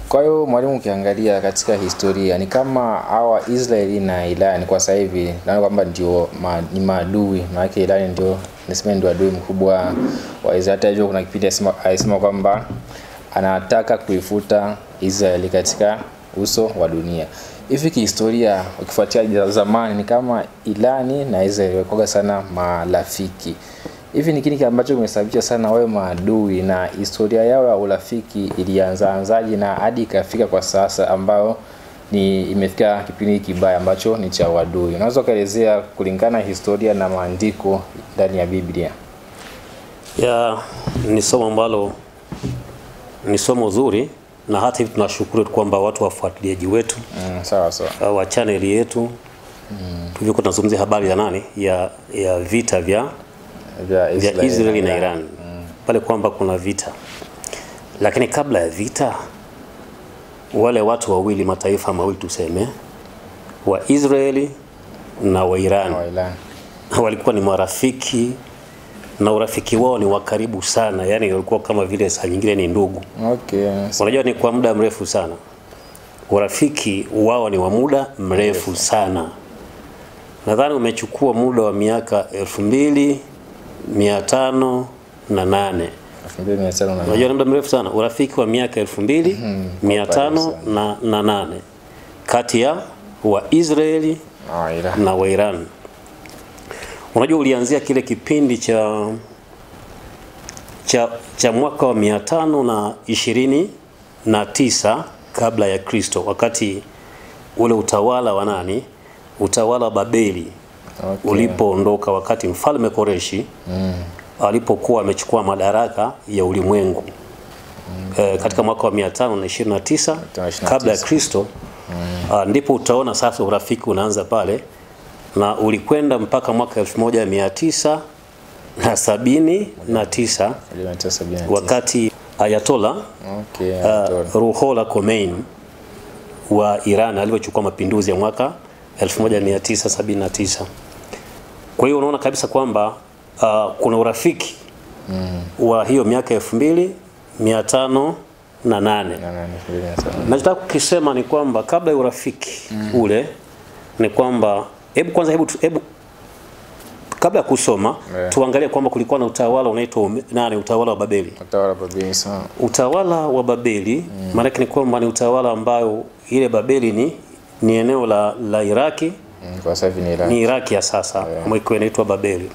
Kwa hiyo mwalimu, ukiangalia katika historia ni kama hawa Israeli na Iran kwa sasa hivi naona kwamba ndio ni maadui, maana Iran ndio niseme ndio adui mkubwa wa Israeli. Hata kuna kipindi alisema kwamba anataka kuifuta Israeli katika uso wa dunia. Hivi kihistoria ukifuatia zamani ni kama Iran na Israeli walikuwa sana marafiki. Hivi ni kile ambacho kimesababisha sana wawe maadui, na historia yao ya urafiki ilianzaje na hadi ikafika kwa sasa ambao ni imefika kipindi kibaya ambacho ni cha uadui? Unaweza kuelezea kulingana historia na maandiko ndani ya Biblia? Ni somo ambalo ni somo zuri, na hata hivi tunashukuru kwamba watu wafuatiliaji wetu sawa wa channel yetu tulivyokuwa tunazungumzia habari ya nani ya vita vya Israeli na Iran pale kwamba kuna vita, lakini kabla ya vita wale watu wawili, mataifa mawili tuseme, wa Israeli na wa Iran walikuwa ni marafiki, na urafiki wao ni wa karibu sana, yani walikuwa kama vile saa nyingine ni ndugu. Unajua ni kwa muda mrefu sana, urafiki wao ni wa muda mrefu sana. Nadhani umechukua muda wa miaka 2508. Unajua ni muda mrefu sana, urafiki wa miaka 2508 kati ya wa Israeli na wa Iran. Unajua ulianzia kile kipindi cha mwaka wa 529 kabla ya Kristo, wakati ule utawala wa nani? Utawala wa Babeli ulipoondoka, wakati mfalme Koreshi alipokuwa amechukua madaraka ya ulimwengu katika mwaka wa 529 kabla ya Kristo. Ndipo utaona sasa urafiki unaanza pale, na ulikwenda mpaka mwaka 1979 wakati Ayatollah Ruhollah Khomeini wa Iran alipochukua mapinduzi ya mwaka 1979. Kwa hiyo unaona kabisa kwamba kuna urafiki wa hiyo miaka 2508. Nachotaka kukisema ni kwamba kabla ya urafiki ule ni kwamba hebu kabla ya kusoma tuangalie kwamba kulikuwa na utawala unaitwa nani? Utawala wa Babeli. Utawala wa Babeli maana yake ni kwamba ni utawala ambao ile Babeli ni eneo la Iraki. Kwa sasa hivi ni Iraki ya sasa, mwiko inaitwa Babeli.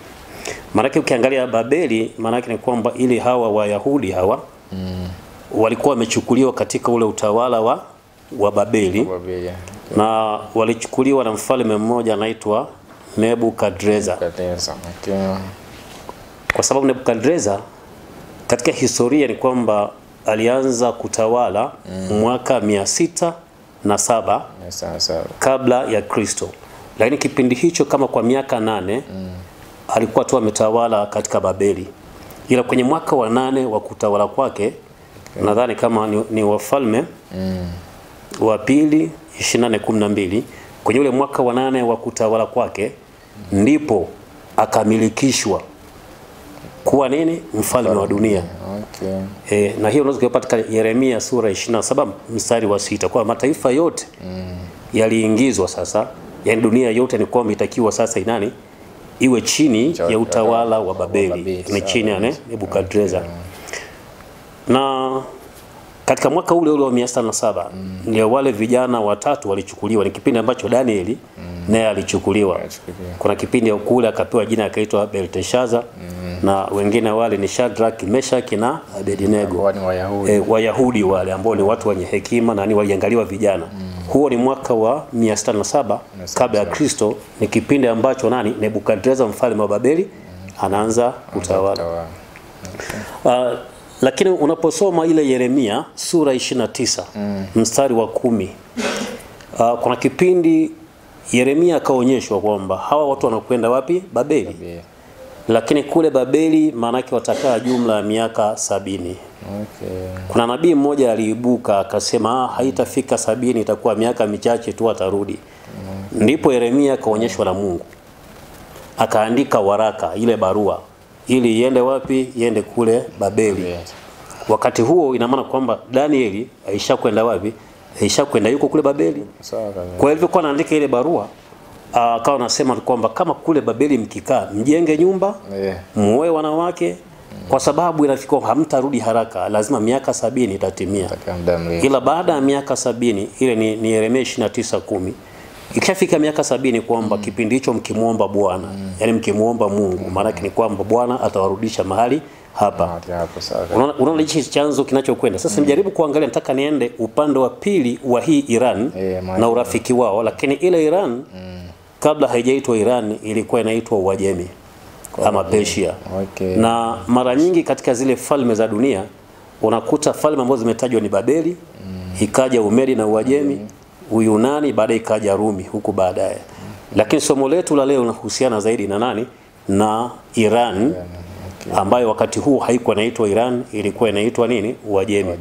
Maana yake ukiangalia Babeli maana yake ni kwamba ili hawa Wayahudi hawa walikuwa wamechukuliwa katika ule utawala wa Babeli. Na walichukuliwa na mfalme mmoja anaitwa Nebukadreza. Kwa sababu Nebukadreza katika historia ni kwamba alianza kutawala mwaka 607 kabla ya Kristo, lakini kipindi hicho kama kwa miaka 8 alikuwa tu ametawala katika Babeli. Ila kwenye mwaka wa 8 wa kutawala kwake nadhani kama ni Wafalme wa Pili 24:12, kwenye ule mwaka wa 8 wa kutawala kwake ndipo akamilikishwa kuwa nini? Mfalme wa dunia. Na hiyo unaweza kupata katika Yeremia sura 27 mstari wa 6, kwa mataifa yote yaliingizwa sasa, yani dunia yote ni kwamba itakiwa sasa inani iwe chini ya utawala wa Babeli, ni chini ya Nebukadreza. Na katika mwaka ule wa 607 ndio wale vijana watatu walichukuliwa. Ni kipindi ambacho Danieli naye alichukuliwa. Kuna kipindi kule akapewa jina akaitwa Belteshaza, na wengine wale ni Shadrach, Meshach na Abednego. Wayahudi wale ambao ni watu wenye hekima na ni waliangaliwa vijana. Huo ni mwaka wa 607 kabla ya Kristo. Ni kipindi ambacho nani? Nebukadreza mfalme wa Babeli anaanza utawala. Lakini unaposoma ile Yeremia sura 29 mstari wa 10, kuna kipindi Yeremia akaonyeshwa kwamba hawa watu wanakwenda wapi? Babeli. Lakini kule Babeli maana yake watakaa jumla ya miaka 70. Kuna nabii mmoja aliibuka akasema haitafika 70, itakuwa miaka michache tu atarudi. Ndipo Yeremia akaonyeshwa na Mungu, akaandika waraka, ile barua, ili iende wapi? Iende kule Babeli. Wakati huo ina maana kwamba Danieli aishakwenda wapi? Aishakwenda yuko kule Babeli. Sawa kabisa. Kwa hivyo kwa anaandika ile barua akawa anasema kwamba kama kule Babeli mkikaa, mjenge nyumba, muoe wanawake, kwa sababu inafika hamtarudi haraka, lazima miaka 70 itatimia. Ila baada ya miaka 70, ile ni Yeremia 29:10. Ikishafika miaka 70 kwamba kipindi hicho mkimuomba Bwana, yani mkimuomba Mungu, maana yake ni kwamba Bwana atawarudisha mahali hapa. Unaona hichi chanzo kinachokwenda. Sasa mjaribu kuangalia, nataka niende upande wa pili wa hii Iran na urafiki wao, lakini ile Iran kabla haijaitwa Iran ilikuwa inaitwa Uajemi ama Persia. Na mara nyingi katika zile falme za dunia unakuta falme ambazo zimetajwa ni Babeli, ikaja Umedi na Uajemi, Uyunani, baadaye ikaja Rumi huku baadaye. Lakini somo letu la leo linahusiana zaidi na nani? Na Iran, ambayo wakati huu haikuwa inaitwa Iran, ilikuwa inaitwa nini? Uajemi.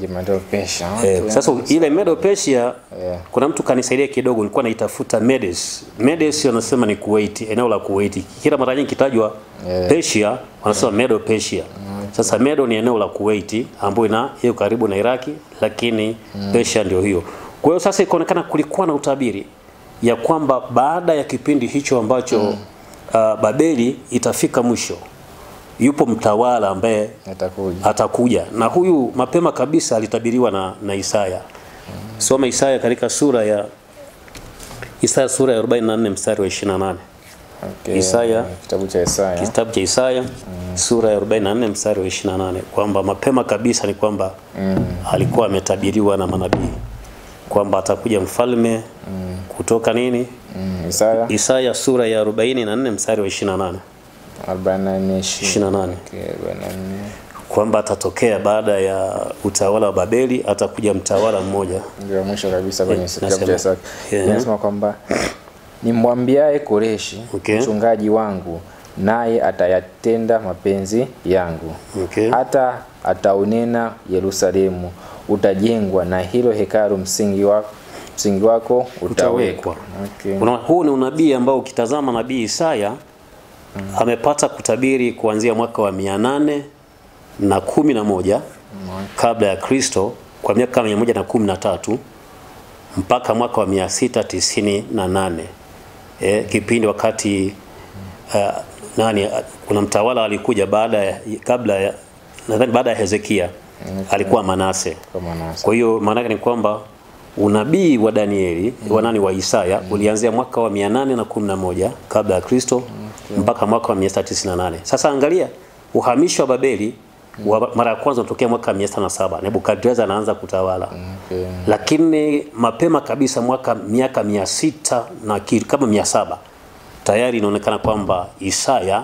Sasa ile Medo Persia, kuna mtu kanisaidia kidogo, nilikuwa naitafuta Medes. Medes wanasema ni Kuwait, eneo la Kuwait. Kila mara nyingi kitajwa Persia wanasema Medo Persia. Sasa Medo ni eneo la Kuwait ambayo iko karibu na Iraki, lakini Persia ndio hiyo. Kwa hiyo sasa ikaonekana kulikuwa na utabiri ya kwamba baada ya kipindi hicho ambacho Babeli itafika mwisho, yupo mtawala ambaye atakuja. Na huyu mapema kabisa alitabiriwa na Isaya. Soma Isaya katika sura ya 44 mstari wa 28. Isaya, kitabu cha Isaya sura ya 44 mstari wa 28, kwamba mapema kabisa ni kwamba alikuwa ametabiriwa na manabii kwamba atakuja mfalme kutoka nini? Isaya sura ya 44 mstari wa 28. 28. Kwamba atatokea baada ya utawala wa Babeli, atakuja mtawala mmoja. Ndio mwisho kabisa kwenye kitabu cha Isaya. Inasema kwamba nimwambiaye Koreshi, mchungaji wangu, naye atayatenda mapenzi yangu. Hata ataunena Yerusalemu, utajengwa, na hilo hekalu msingi wako utawekwa. Huu ni unabii ambao ukitazama nabii Isaya amepata kutabiri kuanzia mwaka wa 811 kabla ya Kristo kwa miaka 113 mpaka mwaka wa 698. Kipindi wakati kuna mtawala alikuja baada ya Hezekia, alikuwa Manase. Kwa hiyo maana ni kwamba unabii wa Danieli wa Isaya ulianzia mwaka wa 811 kabla ya Kristo mpaka mwaka wa 698. Sasa angalia uhamisho wa Babeli mara ya kwanza unatokea mwaka 607, Nebukadreza anaanza kutawala. Lakini mapema kabisa miaka 600 na kama 700 tayari inaonekana kwamba Isaya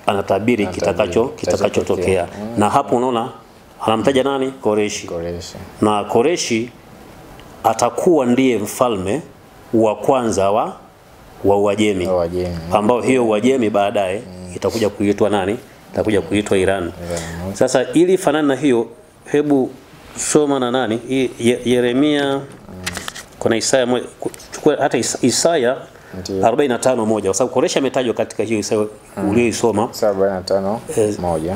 anatabiri kitakachotokea. Na hapo unaona anamtaja nani? Koreshi. Na Koreshi atakuwa ndiye mfalme wa kwanza wa Uajemi, ambao hiyo Uajemi baadaye itakuja kuitwa nani? Itakuja kuitwa Iran. Sasa ili fanana na hiyo, hebu soma na nani? Yeremia, kuna Isaya, chukua hata Isaya 45:1, kwa sababu Koreshi ametajwa katika hiyo Isaya uliyoisoma. 45:1.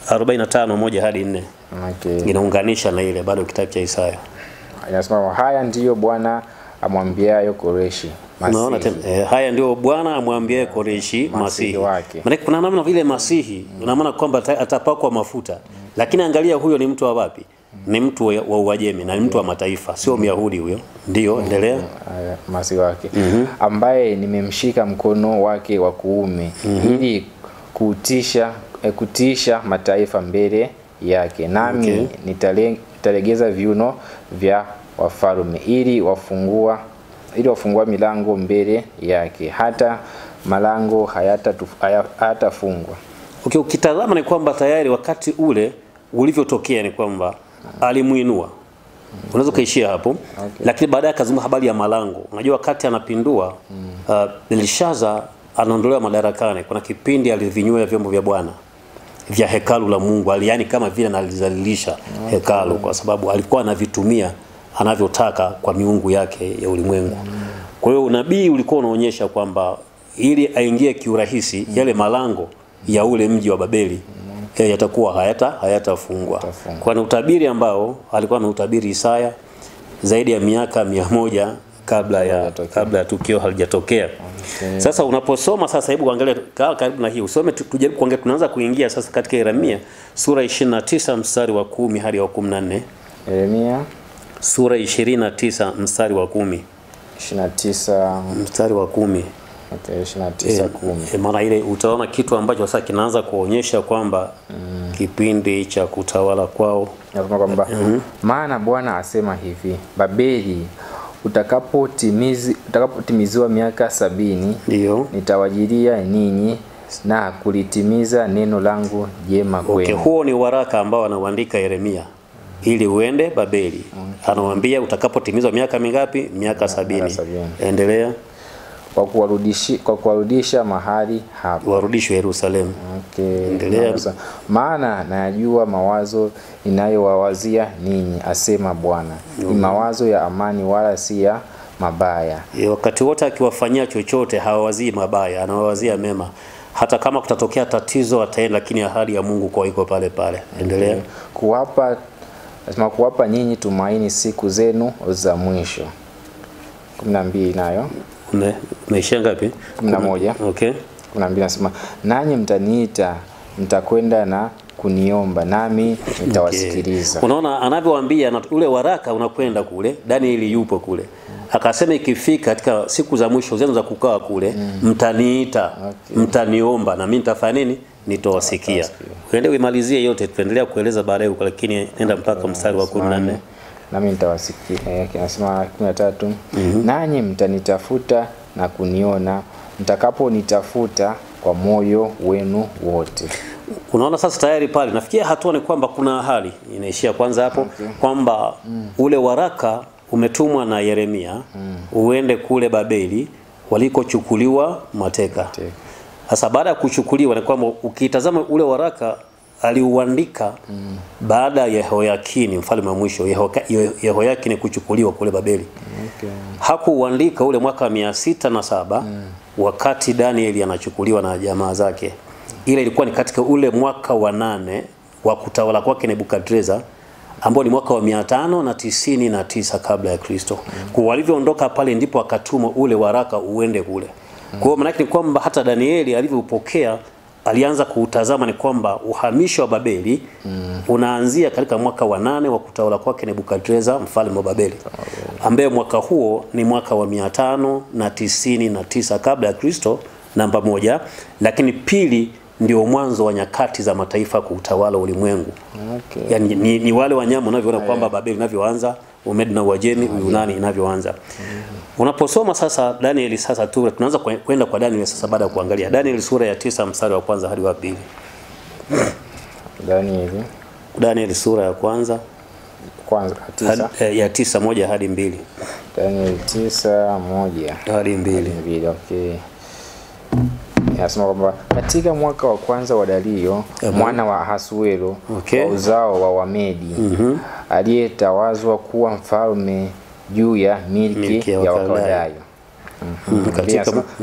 45:1 hadi 4. Inaunganisha na ile bado kitabu cha Isaya. Inasema haya ndiyo Bwana amwambiayo Koreshi. Unaona haya ndio Bwana amwambiaye Koreshi Masihi. Maana kuna namna vile Masihi, una maana kwamba atapakwa mafuta. Lakini angalia huyo ni mtu wa wapi? Ni mtu wa Uajemi na ni mtu wa mataifa, sio Myahudi huyo. Ndio, endelea. Masihi wake. Ambaye nimemshika mkono wake wa kuume ili kutisha mataifa mbele yake. Nami nitalegeza viuno vya wafalme ili wafungua milango mbele yake, hata malango hayatafungwa. Ukitazama ni kwamba tayari wakati ule ulivyotokea ni kwamba alimuinua. Unaweza kaishia hapo. Lakini baadaye akazungumza habari ya malango. Unajua wakati anapindua Belshaza anaondolewa madarakani, kuna kipindi alivinywea vyombo vya Bwana vya hekalu la Mungu, yani kama vile analizalilisha hekalu, kwa sababu alikuwa anavitumia anavyotaka kwa miungu yake ya ulimwengu. Kwa hiyo unabii ulikuwa unaonyesha kwamba ili aingie kiurahisi yale malango ya ule mji wa Babeli yatakuwa hayatafungwa. Kwa utabiri ambao alikuwa ameutabiri Isaya zaidi ya miaka 100 kabla ya tukio halijatokea. Okay. Sasa unaposoma sasa, hebu angalia karibu na hii usome, tujaribu kuangalia, tunaanza kuingia sasa katika Yeremia sura 29 mstari wa 10 hadi wa 14. Yeremia sura 29 mstari wa 10. 29 mstari wa 10. Okay, 29:10. Maana ile utaona kitu ambacho sasa kinaanza kuonyesha kwamba kipindi cha kutawala kwao. Nasema kwamba maana Bwana asema hivi, Babeli utakapotimiziwa miaka 70, ndio nitawajilia ninyi na kulitimiza neno langu jema kwenu. Okay, huo ni waraka ambao anaandika Yeremia ili uende Babeli. Anawaambia utakapotimizwa miaka mingapi? Miaka 70. Endelea. Kwa kuwarudisha mahali hapo, warudishwe Yerusalemu. Okay. Endelea. Maana najua mawazo ninayowawazia ninyi, asema Bwana, ni mawazo ya amani wala si ya mabaya. Wakati wote akiwafanyia chochote hawawazii mabaya, anawawazia mema. Hata kama kutatokea tatizo ataenda, lakini ahadi ya Mungu kwa iko pale pale. Endelea. Kuwapa nyinyi tumaini siku zenu za mwisho. 12 nayo. Umeishia ngapi? 11. Okay. 12 nasema, nanyi mtaniita, mtakwenda na kuniomba, nami nitawasikiliza. Okay. Unaona anavyowaambia, na ule waraka unakwenda kule, Danieli yupo kule. Akasema ikifika katika siku za mwisho zenu za kukaa kule, mtaniita, mtaniomba, na mimi nitafanya nini? Nitawasikia. Uende uimalizie yote, tuendelea kueleza baadaye huko, lakini nenda mpaka mstari wa 14. Nami nitawasikia. Anasema 13. Nanyi mtanitafuta na kuniona, mtakaponitafuta kwa moyo wenu wote. Unaona sasa tayari pale nafikia hatua ni kwamba kuna hali inaishia kwanza hapo. Kwamba ule waraka umetumwa na Yeremia uende kule Babeli walikochukuliwa mateka. Sasa baada ya kuchukuliwa, ni kwamba ukitazama ule waraka aliuandika baada ya Yehoyakini mfalme wa mwisho. Yehoyakini kuchukuliwa kule Babeli. Hakuuandika ule mwaka 607 wakati Danieli anachukuliwa na jamaa zake. Ile ilikuwa ni katika ule mwaka wa 8 wa kutawala kwake Nebukadreza, ambao ni mwaka wa 599 kabla ya Kristo. Kwa walivyoondoka pale ndipo akatuma ule waraka uende kule. Kwa hiyo maana ni kwamba hata Danieli alivyopokea alianza kuutazama ni kwamba uhamisho wa Babeli unaanzia katika mwaka wa 8 wa kutawala kwake Nebukadreza mfalme wa Babeli, ambaye mwaka huo ni mwaka wa 599 kabla ya Kristo, namba 1. Lakini pili ndio mwanzo wa nyakati za mataifa kuutawala ulimwengu. Yani ni wale wanyama unavyoona kwamba Babeli inavyoanza, Umedi na Uajemi, Uyunani inavyoanza. Unaposoma sasa Danieli, sasa tunaanza kwenda kwa Danieli sasa baada ya kuangalia Danieli sura ya 9 mstari wa 1 hadi wa 2. Danieli sura ya kwanza 9 ya 9 1 hadi 2. Danieli 9:1 hadi 2. Okay. Nasema kwamba katika mwaka wa kwanza wa Dario mwana wa Ahasuero, wa uzao wa Wamedi, aliyetawazwa kuwa mfalme juu ya milki ya Wakaldayo.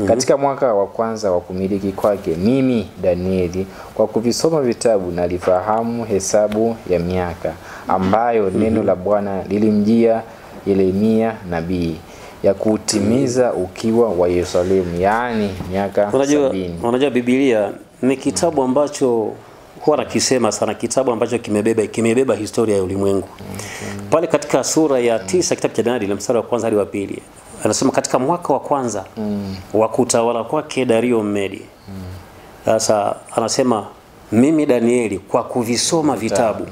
Katika mwaka wa kwanza wa kumiliki kwake, mimi Danieli kwa kuvisoma vitabu nalifahamu hesabu ya miaka ambayo neno la Bwana lilimjia Yeremia nabii, ya kutimiza ukiwa wa Yerusalemu, yani miaka 70. Unajua Biblia ni kitabu ambacho huwa nakisema sana, kitabu ambacho kimebeba historia ya ulimwengu. Pale katika sura ya 9 kitabu cha Danieli mstari wa 1 hadi wa 2 anasema katika mwaka wa kwanza wa kutawala kwake Dario Mmedi. Sasa anasema mimi Danieli kwa kuvisoma vitabu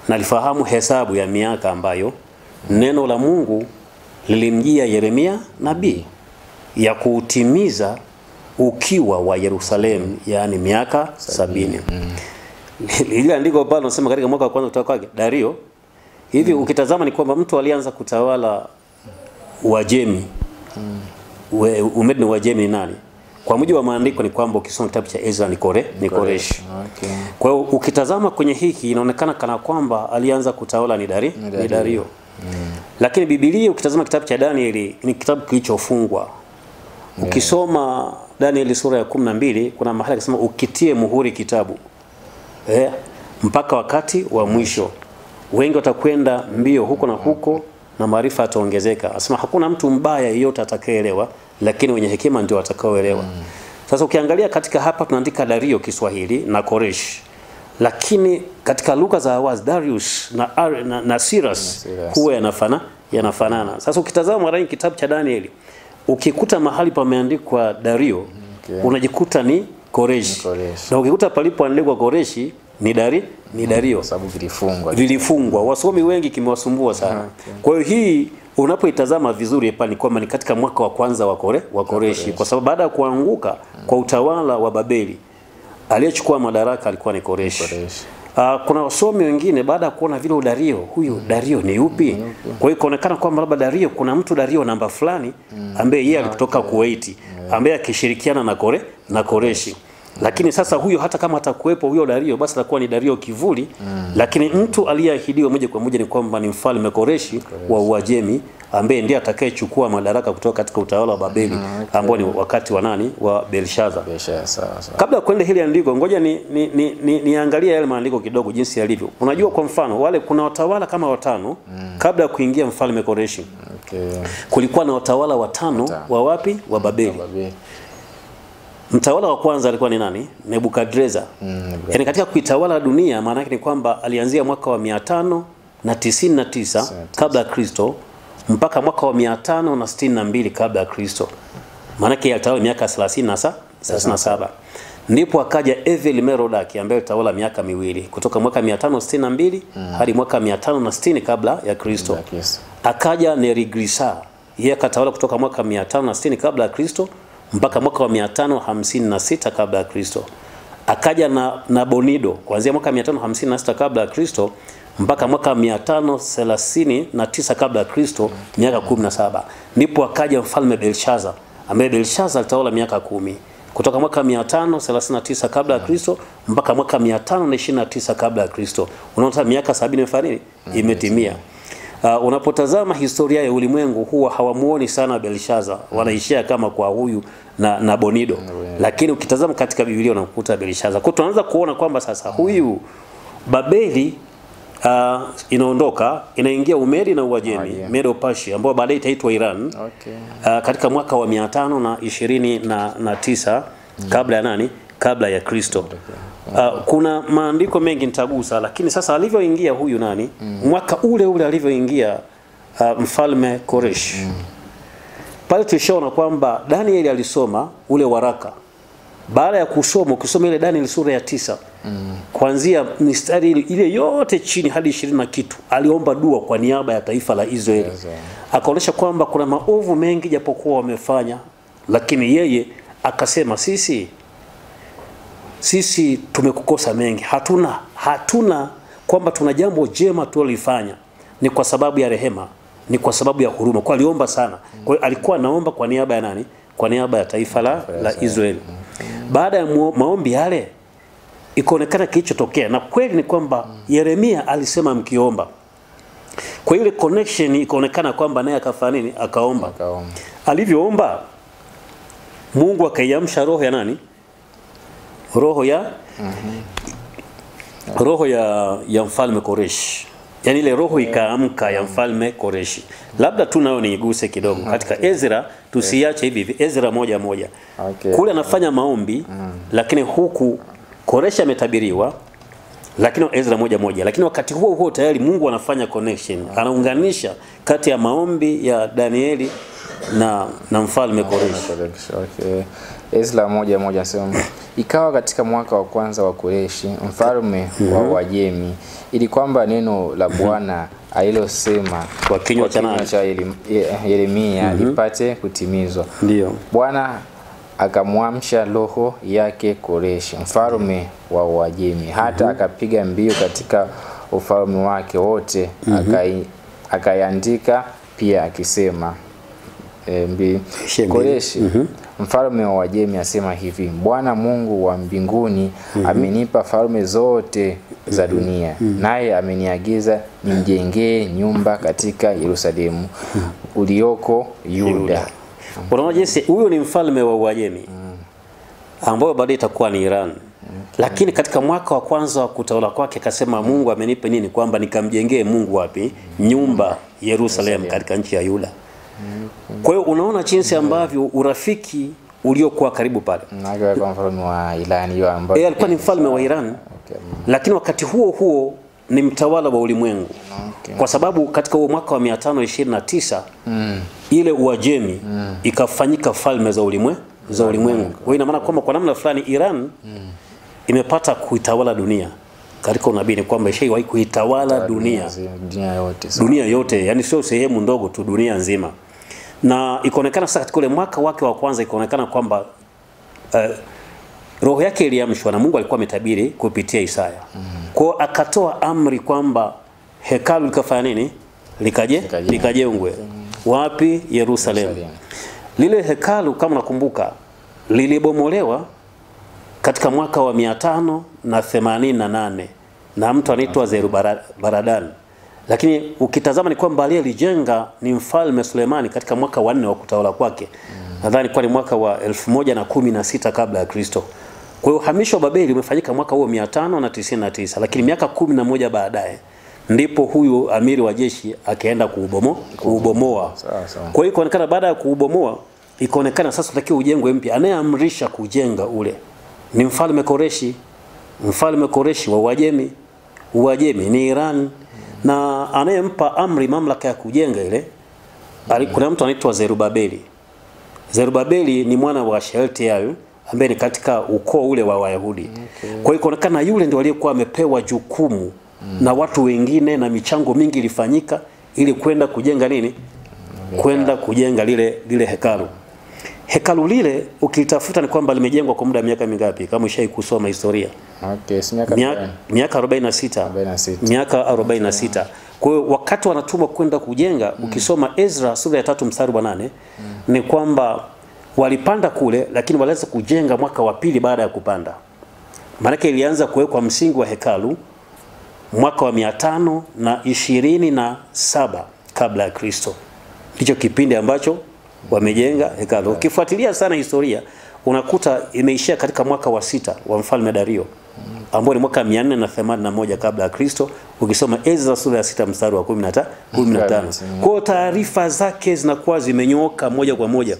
nalifahamu hesabu ya miaka ambayo neno la Mungu lilimjia Yeremia nabii, ya kuutimiza ukiwa wa Yerusalemu, yani miaka 70. Ile andiko pale nasema katika mwaka wa kwanza kutoka kwake Dario. Hivi ukitazama ni kwamba mtu alianza kutawala Uajemi. Umedi na Uajemi ni nani? Kwa mujibu wa maandiko ni kwamba ukisoma kitabu cha Ezra ni Koreshi. Kwa hiyo ukitazama kwenye hiki inaonekana kana kwamba alianza kutawala ni Dario. Lakini Biblia ukitazama kitabu cha Danieli ni kitabu kilichofungwa. Ukisoma Danieli sura ya 12 kuna mahali akisema ukitie muhuri kitabu. mpaka wakati wa mwisho. Wengi watakwenda mbio huko na huko na maarifa yataongezeka. Asema hakuna mtu mbaya yeyote atakayeelewa, lakini wenye hekima ndio watakaoelewa. Sasa ukiangalia katika hapa tunaandika Dario Kiswahili na Koreshi. Lakini katika lugha za awazi Darius na Cyrus huwa yanafanana. Sasa ukitazama mara nyingi kitabu cha Danieli, ukikuta mahali pameandikwa Dario, unajikuta ni Koreshi. Na ukikuta palipoandikwa Koreshi ni Dario, sababu vilifungwa. Wasomi wengi kimewasumbua sana. Kwa hiyo hii unapoitazama vizuri pale kwamba ni katika mwaka wa kwanza wa Koreshi, kwa sababu baada ya kuanguka kwa utawala wa Babeli, aliyechukua madaraka alikuwa ni Koreshi. Kuna wasomi wengine baada ya kuona vile Dario, huyu Dario ni upi? Kwa hiyo ikaonekana kwamba labda Dario, kuna mtu Dario namba fulani ambaye yeye alikutoka Kuwait, ambaye akishirikiana na Koreshi. Lakini sasa huyo hata kama atakuwepo huyo Dario, basi atakuwa ni Dario kivuli. Lakini mtu aliyeahidiwa moja kwa moja ni kwamba ni mfalme Koreshi wa Uajemi, ambaye ndiye atakayechukua madaraka kutoka katika utawala wa Babeli, ambao ni wakati wa nani? Wa Belshaza. Kabla ya kwenda hili andiko, ngoja niangalia yale maandiko kidogo jinsi yalivyo. Unajua, kwa mfano wale kuna watawala kama watano kabla ya kuingia mfalme Koreshi. Kulikuwa na watawala watano wa wapi? Wa Babeli. Mtawala wa kwanza alikuwa ni nani? Nebukadreza. Yaani katika kuitawala dunia, maana yake ni kwamba alianzia mwaka wa 599 kabla ya Kristo mpaka mwaka wa 562 kabla ya Kristo. Maana yake alitawala miaka 37. Ndipo akaja Evil Merodach ambaye alitawala miaka miwili kutoka mwaka 562 hadi mwaka 560 kabla ya Kristo. Akaja Neriglissar, yeye akatawala kutoka mwaka 560 kabla ya Kristo mpaka mwaka wa 556 kabla ya Kristo. Akaja na Bonido kuanzia mwaka 556 kabla ya Kristo mpaka mwaka 539 kabla ya Kristo, miaka 17. Ndipo akaja mfalme Belshaza, ambaye Belshaza alitawala miaka 10 kutoka mwaka 539 kabla ya Kristo mpaka mwaka 529 kabla ya Kristo. Unaona miaka 70 imetimia. Unapotazama historia ya ulimwengu huwa hawamuoni sana Belshaza, wanaishia kama kwa huyu na Bonido. Lakini ukitazama katika Biblia unakuta Belshaza. Kwa tunaanza kuona kwamba sasa huyu Babeli inaondoka, inaingia Umedi na Uajemi, Medo Persia, ambao baadaye itaitwa Iran. Katika mwaka wa 529 kabla ya nani? Kabla ya Kristo. Kuna maandiko mengi nitagusa, lakini sasa alivyoingia huyu nani? Mwaka ule alivyoingia mfalme Koreshi. Pale tulishaona kwamba Danieli alisoma ule waraka. Baada ya kusoma, ukisoma ile Danieli sura ya 9, kuanzia mistari ile yote chini hadi 20 na kitu, aliomba dua kwa niaba ya taifa la Israeli. Akaonyesha kwamba kuna maovu mengi japokuwa wamefanya, lakini yeye akasema sisi tumekukosa mengi. Hatuna kwamba tuna jambo jema tulilofanya. Ni kwa sababu ya rehema, ni kwa sababu ya huruma. Kwa aliomba sana. Kwa hiyo alikuwa anaomba kwa niaba ya nani? Kwa niaba ya taifa la Israeli. Baada ya maombi yale, ikaonekana kilichotokea, na kweli ni kwamba Yeremia alisema mkiomba. Kwa ile connection ikaonekana kwamba naye akafanya nini? Akaomba. Alivyoomba, Mungu akaiamsha roho ya nani? Roho ya mfalme Koreshi. Yaani ile roho ikaamka ya mfalme Koreshi. Labda tu nayo niiguse kidogo katika Ezra, tusiache hivi Ezra moja. Kule anafanya maombi, lakini huku Koreshi ametabiriwa, lakini Ezra moja. Lakini wakati huo tayari Mungu anafanya connection, anaunganisha kati ya maombi ya Danieli na mfalme Koreshi. Ezra 1:1 anasema, ikawa katika mwaka wa kwanza wa Koreshi mfalme wa Uajemi, ili kwamba neno la Bwana alilosema kwa kinywa cha Yeremia lipate kutimizwa. Ndio Bwana akamwamsha roho yake Koreshi mfalme wa Uajemi, hata akapiga mbio katika ufalme wake wote, akaiandika pia akisema Koreshi mfalme wa Uajemi asema hivi, Bwana Mungu wa mbinguni amenipa falme zote za dunia, naye ameniagiza nimjengee nyumba katika Yerusalemu ulioko Yuda. Unaona jinsi huyo ni mfalme wa Uajemi ambao baadaye itakuwa ni Iran. Lakini katika mwaka wa kwanza wa kutawala kwake akasema Mungu amenipa nini? Kwamba nikamjengee Mungu wapi? Nyumba Yerusalemu katika nchi ya Yuda. Kwa hiyo unaona jinsi ambavyo urafiki uliokuwa karibu pale. Na kwa mfalme wa Iran hiyo ambaye alikuwa ni mfalme wa Iran. Lakini wakati huo huo ni mtawala wa ulimwengu. Kwa sababu katika huo mwaka wa 529 ile Uajemi ikafanyika falme za ulimwengu. Kwa hiyo ina maana kwamba kwa namna fulani Iran imepata kuitawala dunia. Katika unabii ni kwamba ishaiwahi kuitawala dunia yote, yani sio sehemu ndogo tu, dunia nzima. Na ikaonekana sasa katika ule mwaka wake wa kwanza ikaonekana kwamba roho yake iliamshwa na Mungu alikuwa ametabiri kupitia Isaya. Kwa akatoa amri kwamba hekalu likafanya nini? Likajengwe. Wapi? Yerusalemu. Lile hekalu kama nakumbuka lilibomolewa katika mwaka wa 588 na mtu anaitwa Zerubaradan. Lakini ukitazama ni kwamba aliyelijenga ni mfalme Sulemani katika mwaka wa 4 wa kutawala kwake. Nadhani kwa ni mwaka wa 1016 kabla ya Kristo. Kwa hiyo uhamisho wa Babeli umefanyika mwaka huo 599, lakini miaka 11 baadaye ndipo huyu amiri wa jeshi akaenda kuubomoa. Kwa hiyo ikaonekana baada ya kuubomoa ikaonekana sasa takiwa ujengwe mpya. Anayeamrisha kujenga ule ni mfalme Koreshi wa Uajemi ni Iran, na anayempa amri mamlaka ya kujenga ile kuna mtu anaitwa Zerubabeli ni mwana wa Shealtiel ambaye ni katika ukoo ule wa Wayahudi. Kwa hiyo ikaonekana yule ndio aliyekuwa amepewa jukumu na watu wengine, na michango mingi ilifanyika ili kwenda kujenga nini? Kwenda kujenga lile hekalu. Hekalu lile ukitafuta ni kwamba limejengwa kwa muda wa miaka mingapi kama ushai kusoma historia? Miaka 46. Miaka 46. Kwa hiyo wakati wanatumwa kwenda kujenga, ukisoma Ezra sura ya 3 mstari wa 8 ni kwamba walipanda kule, lakini walianza kujenga mwaka wa pili baada ya kupanda. Maana ilianza kuwekwa msingi wa hekalu mwaka wa 527 kabla ya Kristo. Hicho kipindi ambacho wamejenga hekalu. Ukifuatilia sana historia unakuta imeishia katika mwaka wa 6 wa mfalme Dario, ambao ni mwaka 481 kabla ya Kristo. Ukisoma Ezra sura ya 6 mstari wa 15. Kwa taarifa zake zinakuwa zimenyooka moja kwa moja.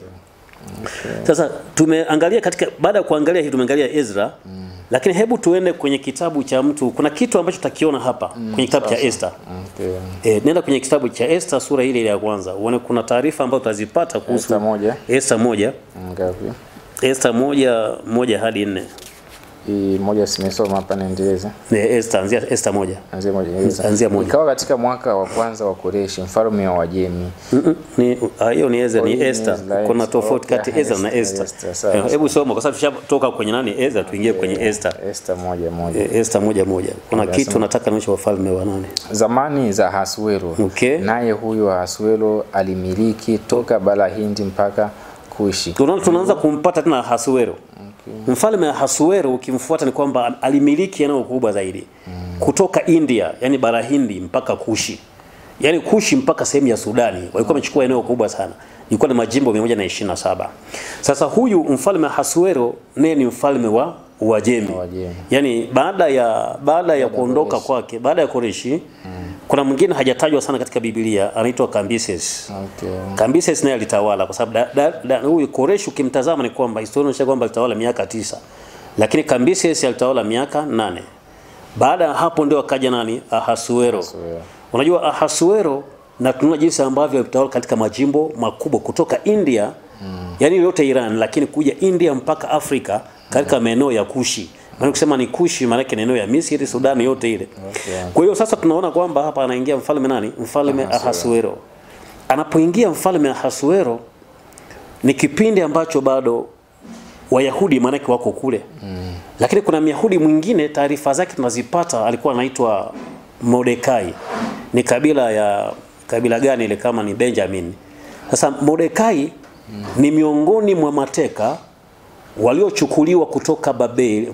Sasa tumeangalia baada ya kuangalia hii tumeangalia Ezra. Lakini hebu tuende kwenye kitabu cha mtu. Kuna kitu ambacho tutakiona hapa kwenye kitabu cha Esther. Nenda kwenye kitabu cha Esther sura ile ya kwanza. Uone kuna taarifa ambazo tutazipata kuhusu Esther 1. Ngapi? Esther 1 hadi 4. Moja simesoma hapa naendeleza. Esther 1. Anzia 1. Ikawa katika mwaka wa kwanza wa Koreshi mfalme wa Wajemi. Hiyo ni Esther. Kuna tofauti kati Ezra na Esther. Hebu soma kwa sababu tushatoka kwenye Ezra tuingie kwenye Esther. Esther 1. Esther 1. Kuna kitu nataka nionyeshe wafalme wa nane. Zamani za Ahasuero. Naye huyu Ahasuero alimiliki toka bara Hindi mpaka Kushi. Tunaanza kumpata tena Ahasuero. Mfalme Ahasuero ukimfuata ni kwamba alimiliki eneo kubwa zaidi. Kutoka India, yani bara Hindi mpaka Kushi. Yani Kushi mpaka sehemu ya Sudani. Walikuwa wamechukua eneo kubwa sana. Ilikuwa na majimbo 127. Sasa huyu mfalme Ahasuero naye ni mfalme wa Uajemi. Yani baada ya kuondoka kwake, baada ya Koreshi, kuna mwingine hajatajwa sana katika Biblia anaitwa Cambyses. Cambyses naye alitawala kwa sababu huyu Koreshi ukimtazama ni kwamba historia inaonyesha kwamba alitawala miaka 9. Lakini Cambyses alitawala miaka 8. Baada ya hapo ndio akaja nani? Ahasuero. Unajua Ahasuero na tunaona jinsi ambavyo alitawala katika majimbo makubwa kutoka India, yani yote Iran, lakini kuja India mpaka Afrika katika maeneo ya Kushi. Maana kusema ni Kushi maana yake eneo ya Misri, Sudan yote ile. Kwa hiyo sasa tunaona kwamba hapa anaingia mfalme nani? Mfalme Ahasuero. Anapoingia mfalme Ahasuero ni kipindi ambacho bado Wayahudi maana yake wako kule. Lakini kuna Myahudi mwingine taarifa zake tunazipata alikuwa anaitwa Mordekai. Ni kabila gani ile? Kama ni Benjamin. Sasa Mordekai ni miongoni mwa mateka waliochukuliwa kutoka Babeli,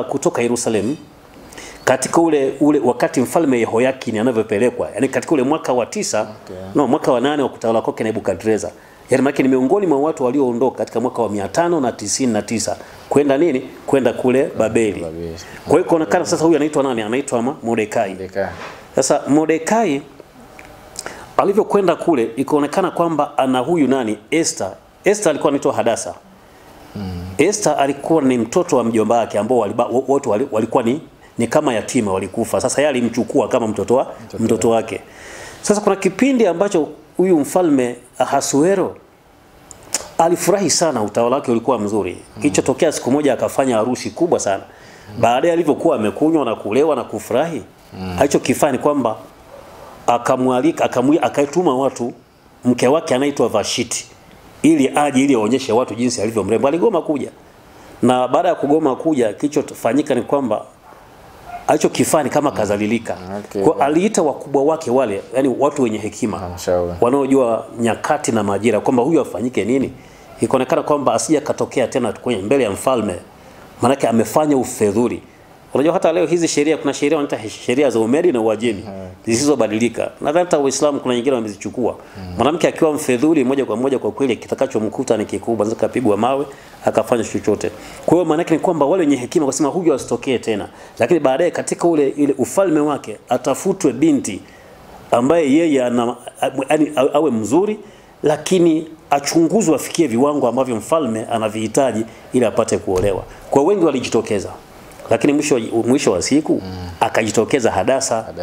kutoka Yerusalemu katika ule wakati mfalme Yehoyakini anavyopelekwa, yani katika ule mwaka wa 9 mwaka wa 8 wa kutawala kwake Nebukadreza. Yani maana ni miongoni mwa watu walioondoka katika mwaka wa 599 kwenda nini? Kwenda kule Babeli. Kwa hiyo kuonekana sasa huyu anaitwa nani? Anaitwa Mordekai. Sasa Mordekai alivyokwenda kule ikaonekana kwamba ana huyu nani? Esther. Esther alikuwa anaitwa Hadasa. Esther alikuwa ni mtoto wa mjomba wake ambao wote walikuwa ni kama yatima, walikufa. Sasa yeye alimchukua kama mtoto wake. Sasa kuna kipindi ambacho huyu mfalme Ahasuero alifurahi sana, utawala wake ulikuwa mzuri. Kilichotokea siku moja akafanya harusi kubwa sana. Baadaye alivyokuwa amekunywa na kulewa na kufurahi, alichokifanya ni kwamba akamwalika, akaituma watu, mke wake anaitwa Vashiti, ili aje ili aonyeshe watu jinsi alivyo mrembo. Aligoma kuja. Na baada ya kugoma kuja, kilichofanyika ni kwamba alichokifanya kama kazalilika. Kwa aliita wakubwa wake wale, yani watu wenye hekima, wanaojua nyakati na majira, kwamba huyu afanyike nini. Ikaonekana kwamba asija katokea tena kwenye mbele ya mfalme, maana amefanya ufedhuri. Unajua hata leo hizi sheria, kuna sheria wanaita sheria za Umedi na Uajemi zisizobadilika. Nadhani hata Uislamu kuna nyingine wamezichukua. Mwanamke akiwa mfedhuli moja kwa moja, kwa kweli kitakachomkuta ni kikubwa, anaweza kupigwa mawe akafanya chochote. Kwa hiyo maana yake ni kwamba wale wenye hekima wasema huyu asitokee tena. Lakini baadaye katika ile ufalme wake atafutwe binti ambaye yeye awe mzuri, lakini achunguzwe afikie viwango ambavyo mfalme anavihitaji ili apate kuolewa. Kwa wengi walijitokeza. Lakini mwisho wa siku akajitokeza Hadasa.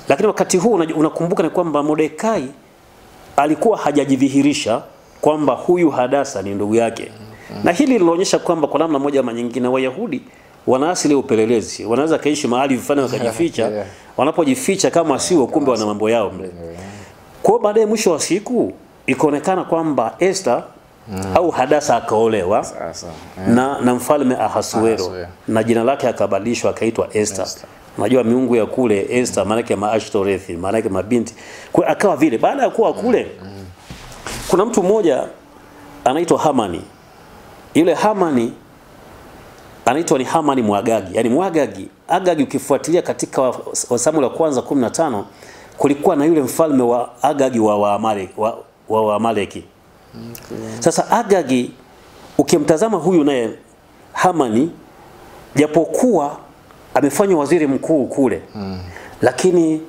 Lakini wakati huu unakumbuka ni kwamba Mordekai alikuwa hajajidhihirisha kwamba huyu Hadasa ni ndugu yake. Na hili linaonyesha kwamba kwa namna moja ama nyingine Wayahudi wana asili ya upelelezi. Wanaweza kaishi mahali vifani wakajificha, wanapojificha kama sio kumbe wana mambo yao. Kwa baadaye mwisho wa siku ikaonekana kwamba Esther au Hadasa akaolewa na mfalme Ahasuero, na jina lake akabadilishwa akaitwa Esther. Unajua miungu ya kule Esther maana yake Maashtorethi, maana yake mabinti. Kwa akawa vile. Baada ya kuwa kule kuna mtu mmoja anaitwa Hamani. Yule Hamani anaitwa ni Hamani Mwagagi. Yaani Mwagagi, Agagi ukifuatilia katika wa Samuel wa kwanza 15 kulikuwa na yule mfalme wa Agagi wa Amaleki. Sasa Agagi ukimtazama huyu naye Hamani, japokuwa amefanywa waziri mkuu kule, lakini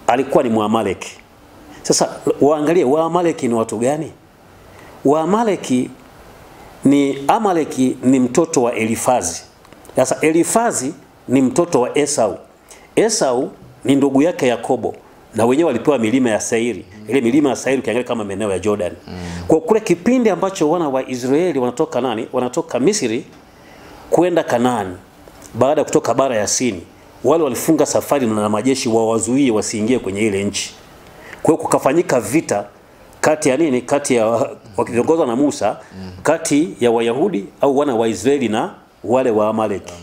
alikuwa ni Muamaleki. Sasa waangalie Waamaleki ni watu gani? Amaleki ni mtoto wa Elifazi. Sasa Elifazi ni mtoto wa Esau. Esau ni ndugu yake Yakobo, na wenyewe walipewa milima ya Sairi. Ile milima ya Sairi ukiangalia kama maeneo ya Jordan. Kwa kule kipindi ambacho wana wa Israeli wanatoka Misri kwenda Kanaani, baada ya kutoka bara ya Sini, wale walifunga safari na majeshi wawazuie wasiingie kwenye ile nchi. Kwa hiyo kukafanyika vita kati ya wakiongozwa na Musa, kati ya Wayahudi au wana wa Israeli na wale wa Amaleki.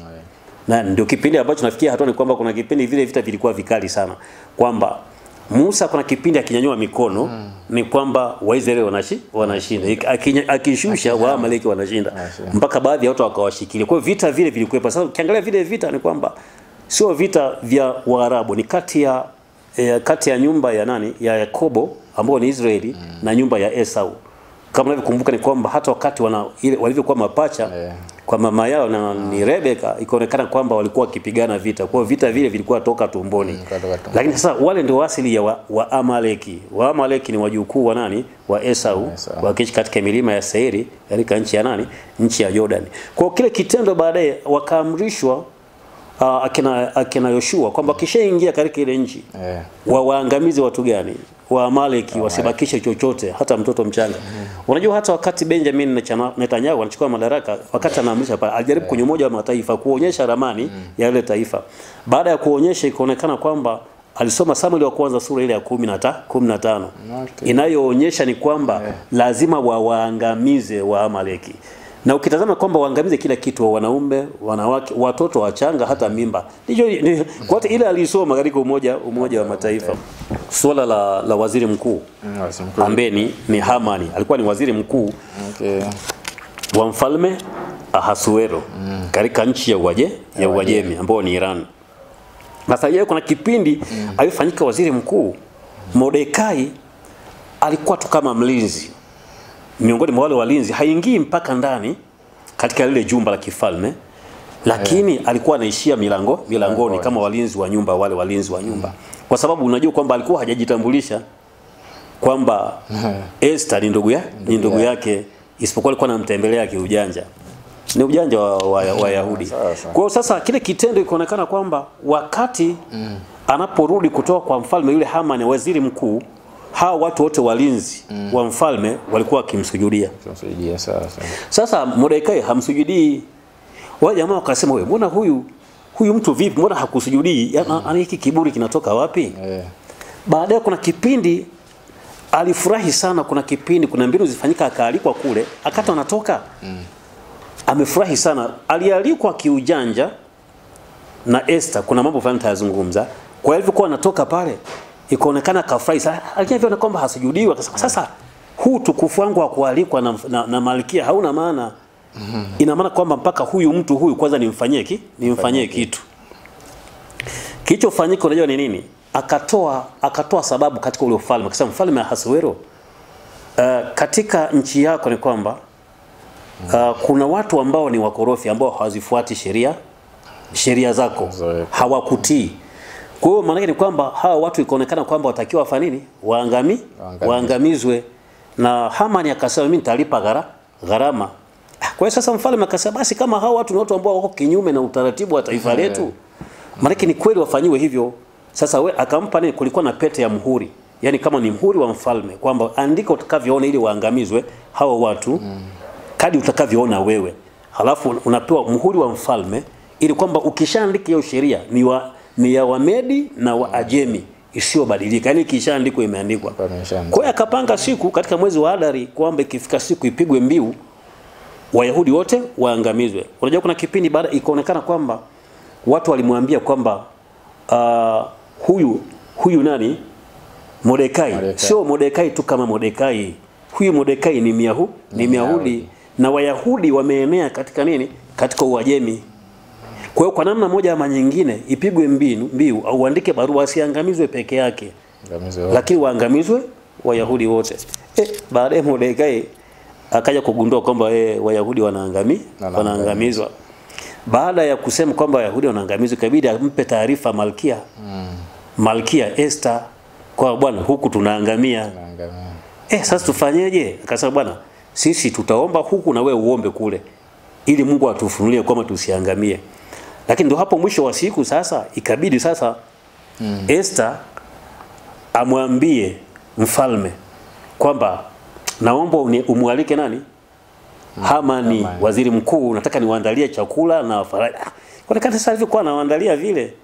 Na ndio kipindi ambacho nafikia hatua ni kwamba kuna kipindi vile vita vilikuwa vikali sana, kwamba Musa kuna kipindi akinyanyua mikono ni kwamba Waisraeli wanashinda, akishusha wa Amaleki wanashinda, mpaka baadhi ya watu wakawashikilia. Kwa hiyo vita vile vilikuwepo. Sasa ukiangalia vile vita ni kwamba sio vita vya Waarabu, ni kati ya nyumba ya Yakobo ambao ni Israeli na nyumba ya Esau. Kama unavyokumbuka ni kwamba hata wakati walivyokuwa mapacha kwa mama yao na ni Rebeka, ikaonekana kwamba walikuwa wakipigana vita. Kwa hiyo vita vile vilikuwa toka tumboni. Lakini sasa wale ndio asili ya wa Amaleki. Wa Amaleki ni wajukuu wa wa Esau, wakiishi katika milima ya Seiri katika nchi ya nchi ya Jordan. Kwa kile kitendo baadaye wakaamrishwa akina Yoshua kwamba kishaingia katika ile nchi waangamize watu gani? Wa Amaleki, wasibakishe chochote, hata mtoto mchanga. Unajua hata wakati Benjamin Netanyahu anachukua madaraka, wakati anaamrisha pale, alijaribu kwenye Umoja wa Mataifa kuonyesha ramani ya ile taifa. Baada ya kuonyesha ikaonekana kwamba alisoma Samuel wa kwanza sura ile ya 15 inayoonyesha ni kwamba lazima waangamize wa Amaleki. Na ukitazama kwamba waangamize kila kitu, wa wanaume, wanawake, watoto wachanga, hata mimba. Ndiyo kwa ile alisoma katika Umoja wa Mataifa. Swala la waziri mkuu ambaye ni Hamani, alikuwa ni waziri mkuu wa mfalme Ahasuero katika nchi ya Uajemi ambao ni Iran. Sasa yeye kuna kipindi alifanyika waziri mkuu, Mordekai alikuwa tu kama mlinzi. Miongoni mwa wale walinzi, haingii mpaka ndani katika lile jumba la kifalme, lakini alikuwa anaishia milangoni kama walinzi wa nyumba, wale walinzi wa nyumba. Kwa sababu unajua kwamba alikuwa hajajitambulisha kwamba Esther ni ndugu yake, isipokuwa alikuwa anamtembelea kiujanja. Ni ujanja wa Yahudi. Kwa hiyo sasa kile kitendo ikaonekana kwamba wakati anaporudi kutoka kwa mfalme yule Haman, waziri mkuu, hao watu wote walinzi wa mfalme walikuwa wakimsujudia. Sasa Mordekai hamsujudii. Wale jamaa wakasema, wewe mbona huyu mtu vipi, mbona hakusujudii? Ana hiki kiburi kinatoka wapi? Baadaye kuna kipindi alifurahi sana, kuna mbinu zifanyika, akaalikwa kule, akata anatoka. Amefurahi sana, alialikwa kiujanja na Esther, kuna mambo fulani tayazungumza. Kwa hivyo kwa anatoka pale, ikaonekana kafurahi sana. Alikiona kwamba hasujudiwa, akasema sasa huu tukufu wangu wa kualikwa na malkia hauna maana. Ina maana kwamba mpaka huyu mtu huyu kwanza nimfanyie kitu. Kilichofanyika unajua ni nini? Akatoa sababu katika ule ufalme. Akasema, mfalme Ahasuero, katika nchi yako ni kwamba kuna watu ambao ni wakorofi, ambao hawazifuati sheria zako, hawakutii. Kwa hiyo maana ni kwamba hawa watu ikaonekana kwamba watakiwa wafanye nini? Waangamizwe. Na Haman akasema, mimi nitalipa gharama. Kwa hiyo sasa mfalme akasema, basi kama hawa watu ni watu ambao wako kinyume na utaratibu wa taifa letu, maana ni kweli wafanyiwe hivyo. Sasa akampa nini? Kulikuwa na pete ya muhuri, yani kama ni muhuri wa mfalme, kwamba andika utakavyoona ili waangamizwe hawa watu, kadi utakavyoona wewe. Halafu unapewa muhuri wa mfalme ili kwamba ukishaandika hiyo sheria ni ya Wamedi na Waajemi isiyobadilika, yani kishaandikwa imeandikwa. Kwa hiyo akapanga siku katika mwezi wa Adari kwamba ikifika siku ipigwe mbiu, Wayahudi wote waangamizwe. Unajua kuna kipindi baada ikaonekana kwamba watu walimwambia kwamba huyu nani? Mordekai. Sio Mordekai tu kama Mordekai. Huyu Mordekai ni Myahudi na Wayahudi wameenea katika nini? Katika Uajemi. Kwa hiyo kwa namna moja ama nyingine ipigwe mbiu au uandike barua, asiangamizwe peke yake, lakini waangamizwe Wayahudi wote. Baadaye Mordekai akaja kugundua kwamba Wayahudi wanaangamizwa. Baada ya kusema kwamba Wayahudi wanaangamizwa, ikabidi ampe taarifa malkia. Malkia Esther, kwa bwana huku tunaangamia. Sasa tufanyeje? Akasema, bwana sisi tutaomba huku na wewe uombe kule, ili Mungu atufunulie kwamba tusiangamie. Lakini ndio hapo mwisho wa siku sasa ikabidi sasa Esther amwambie mfalme kwamba naomba umualike nani? Hamani, waziri mkuu, nataka niwaandalie chakula na faraja. Kwa nini sasa hivi kwa anawaandalia vile?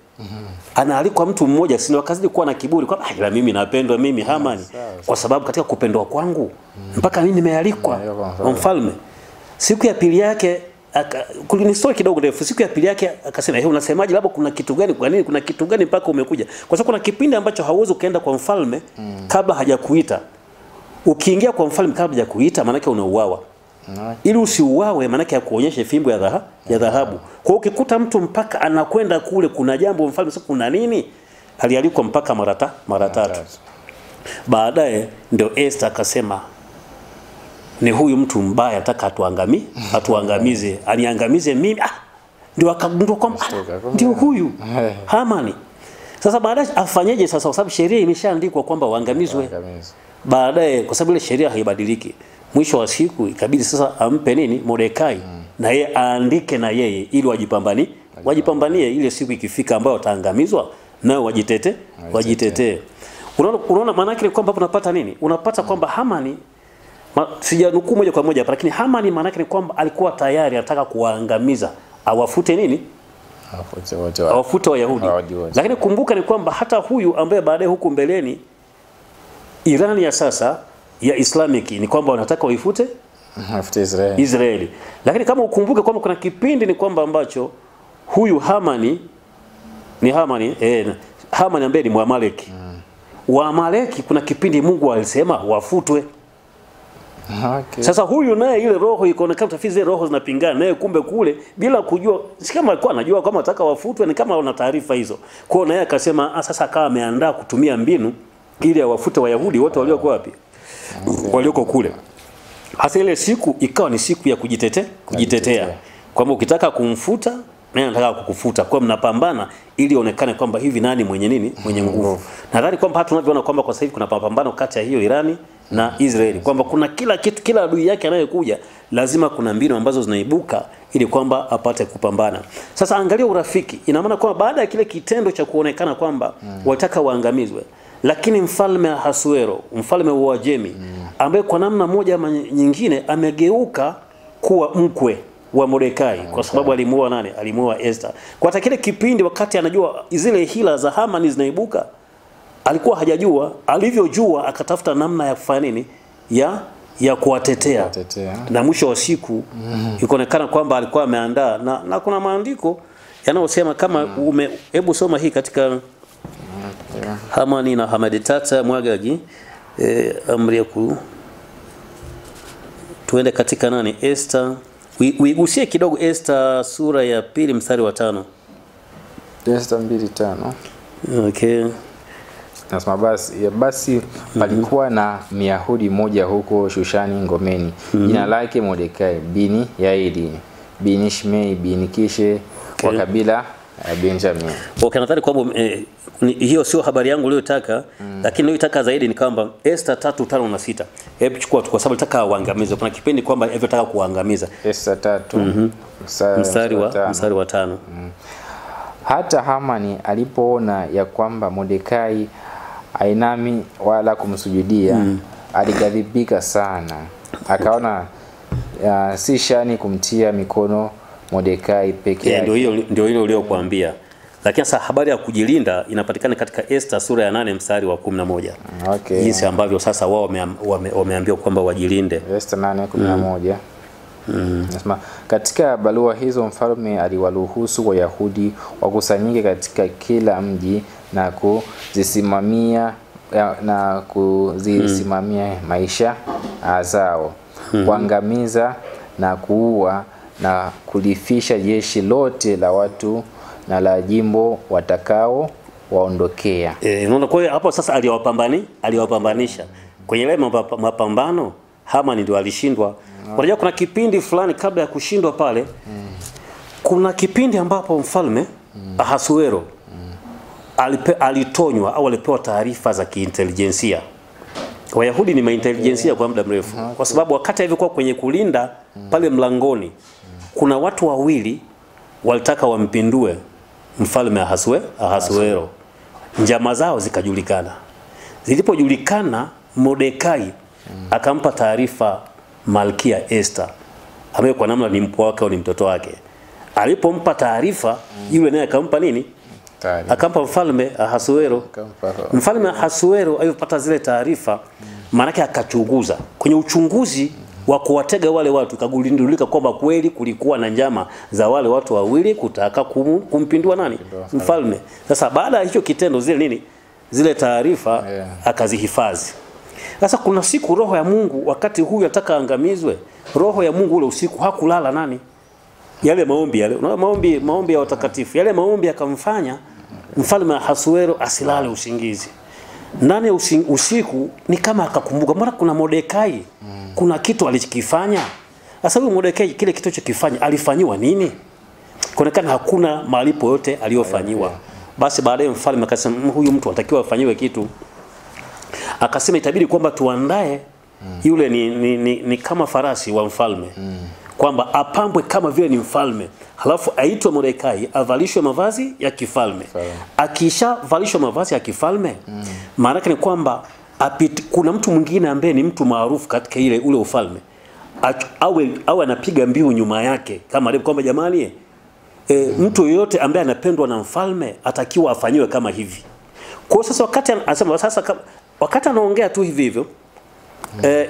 Anaalikwa mtu mmoja, si wakazidi kuwa na kiburi kwamba ila mimi napendwa mimi Hamani, kwa sababu katika kupendwa kwangu mpaka mimi nimealikwa na mfalme. Siku ya pili yake kulinistori kidogo ndefu. Siku ya pili yake akasema, unasemaje, labda kuna kitu gani? Kwa nini kuna kitu gani mpaka umekuja? Kwa sababu kuna kipindi ambacho hauwezi kaenda kwa mfalme kabla hajakuita. Ukiingia kwa mfalme kabla hajakuita, maana yake unauawa. Ili usiuawe, maana yake akuonyeshe fimbo ya dhahabu. Kwa hiyo ukikuta mtu mpaka anakwenda kule, kuna jambo mfalme, sasa kuna nini? Alialikwa mpaka mara tatu. Baadaye ndio Esther akasema, ni huyu mtu mbaya, ataka atuangamize, aniangamize mimi. Ndio akagundua kwamba ndio huyu Hamani. Sasa baadaye afanyeje sasa, kwa sababu sheria imeshaandikwa kwamba waangamizwe. Baadaye kwa sababu ile sheria haibadiliki, mwisho wa siku ikabidi sasa ampe nini? Mordekai. Na yeye aandike na yeye ili wajipambanie ile siku ikifika ambayo wataangamizwa, nao wajitetee. Unaona maana yake kwamba unapata nini? Unapata kwamba Hamani, sijanukuu moja kwa moja, lakini Hamani maana yake ni kwamba alikuwa tayari anataka kuwaangamiza, awafute nini? Awafute Wayahudi. Lakini kumbuka ni kwamba hata huyu ambaye baadaye huku mbeleni Irani ya sasa ya Islamic ni kwamba wanataka waifute Israeli. Lakini kama ukumbuke kwamba kuna kipindi ni kwamba ambacho huyu Hamani ambaye ni Mwamaleki. Waamaleki kuna kipindi Mungu alisema wafutwe. Sasa huyu naye ile roho ikaonekana tafizi roho zinapingana naye, kumbe kule bila kujua, si kama alikuwa anajua kama nataka wafutwe, ni kama wana taarifa hizo. Kwa hiyo naye akasema sasa akawa ameandaa kutumia mbinu ili awafute Wayahudi wote walioko wapi? Walioko kule. Hasa ile siku ikawa ni siku ya kujitetea. Kwamba ukitaka kumfuta naye anataka kukufuta, kwa mnapambana ili onekane kwamba hivi nani mwenye nini, mwenye nguvu. Nadhani kwamba hata tunavyoona kwamba kwa sasa hivi kuna mapambano kati ya hiyo Irani na Israeli, kwamba kuna kila kitu, kila adui yake anayekuja lazima kuna mbinu ambazo zinaibuka ili kwamba apate kupambana. Sasa angalia urafiki, ina maana kwamba baada ya kile kitendo cha kuonekana kwamba wataka waangamizwe, lakini mfalme Ahasuero, mfalme wa Uajemi, ambaye kwa namna moja ama nyingine amegeuka kuwa mkwe wa Mordekai, kwa sababu alimuoa nani? Alimuoa Esther. Kwa hata kile kipindi wakati anajua zile hila za Haman zinaibuka, alikuwa hajajua, alivyojua akatafuta namna ya kufanya nini, ya kuwatetea. Na mwisho wa siku ikaonekana kwamba alikuwa ameandaa na kuna maandiko yanayosema kama hebu soma hii katika Hamani na Hameditata Mwagagi, amri ya tuende katika nani, Esther. Uigusie kidogo Esther sura ya 2 mstari wa 5. Esther 2:5. Okay. Nasema basi palikuwa na Myahudi mmoja huko Shushani ngomeni, jina lake Mordekai bini Yaeli bini Shimei bini Kishe, wa kabila Benjamin. Okay, nadhani kwamba hiyo sio habari yangu uliyotaka, lakini niliyotaka zaidi ni kwamba Esther 3:5 na 6. Hebu chukua tu, kwa sababu nataka waangamize. Kuna kipindi kwamba alivyotaka kuangamiza. Esther 3 mstari wa 5. Hata Hamani alipoona ya kwamba Mordekai ainami wala kumsujudia, alighadhibika sana. Akaona si shani kumtia mikono Mordekai peke yake. Ndio hilo uliokuambia. Lakini sasa habari ya kujilinda inapatikana katika Esther sura ya 8 mstari wa 11. Okay. Jinsi ambavyo sasa wao wameambiwa kwamba wajilinde. Esther 8:11. Nasema katika barua hizo mfalme aliwaruhusu Wayahudi wakusanyike katika kila mji na kuzisimamia maisha zao, kuangamiza na kuua na kulifisha jeshi lote la watu na la jimbo watakao waondokea. Unaona, kwa hiyo hapo sasa aliwapambanisha. Kwenye ile mapambano Haman ndio alishindwa. Unajua kuna kipindi fulani kabla ya kushindwa pale, kuna kipindi ambapo mfalme Ahasuero alitonywa au alipewa taarifa za kiintelijensia. Wayahudi ni maintelijensia kwa muda mrefu, kwa sababu wakati alivyokuwa kwenye kulinda pale mlangoni, kuna watu wawili walitaka wampindue mfalme Ahasuero. Njama zao zikajulikana. Zilipojulikana, Mordekai akampa taarifa Malkia Esther, ambaye kwa namna ni mpwa wake au ni mtoto wake. Alipompa taarifa, yule naye akampa nini? Akampa mfalme Ahasuero. Mfalme Ahasuero alipopata zile taarifa, maana yake akachunguza. Kwenye uchunguzi wa kuwatega wale watu, ikagundulika kwamba kweli kulikuwa na njama za wale watu wawili kutaka kumpindua nani? Mfalme. Sasa baada ya hicho kitendo, zile taarifa akazihifadhi. Sasa kuna siku roho ya Mungu, wakati huyu ataka angamizwe, roho ya Mungu ule usiku hakulala nani? Yale maombi yale, maombi ya watakatifu. Yale maombi akamfanya mfalme Ahasuero asilale usingizi. Ndani usiku ni kama akakumbuka, mbona kuna Mordekai, kuna kitu alikifanya. Sasa huyu Mordekai kile kitu chokifanya alifanywa nini? Kuonekana hakuna malipo yote aliyofanyiwa. Basi baadaye mfalme akasema huyu mtu anatakiwa afanyiwe kitu. Akasema itabidi kwamba tuandae yule ni kama farasi wa mfalme, kwamba apambwe kama vile ni mfalme, halafu aitwe Mordekai, avalishwe mavazi ya kifalme. Akisha valishwa mavazi ya kifalme, maana yake ni kwamba kuna mtu mwingine ambaye ni mtu maarufu katika ule ufalme, awe anapiga mbiu nyuma yake, kama ile kwamba jamani, mtu yoyote ambaye anapendwa na mfalme atakiwa afanyiwe kama hivi. Kwa sasa wakati anaongea tu hivi hivyo,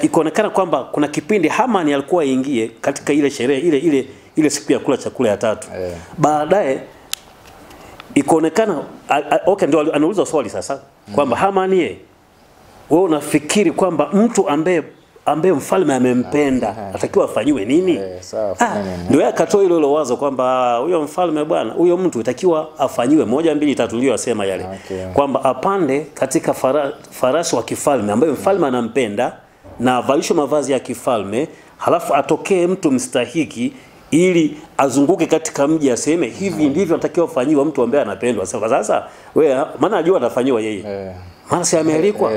ikaonekana kwamba kuna kipindi Haman alikuwa aingie katika ile sherehe ile siku ya kula chakula ya 3. Baadaye ikaonekana okay, ndio anauliza swali sasa kwamba Haman, wewe unafikiri kwamba mtu ambaye mfalme amempenda atakiwa afanywe nini? Ndio akatoa ile wazo kwamba huyo mfalme bwana, huyo mtu itakiwa afanywe 1 2 3 aliyosema yale, kwamba apande katika farasi wa kifalme ambaye mfalme anampenda, na avalishwe mavazi ya kifalme, halafu atokee mtu mstahiki ili azunguke katika mji aseme hivi ndivyo anatakiwa kufanyiwa mtu ambaye anapendwa. Sasa wewe maana ajua atafanywa yeye. Maana si amealikwa,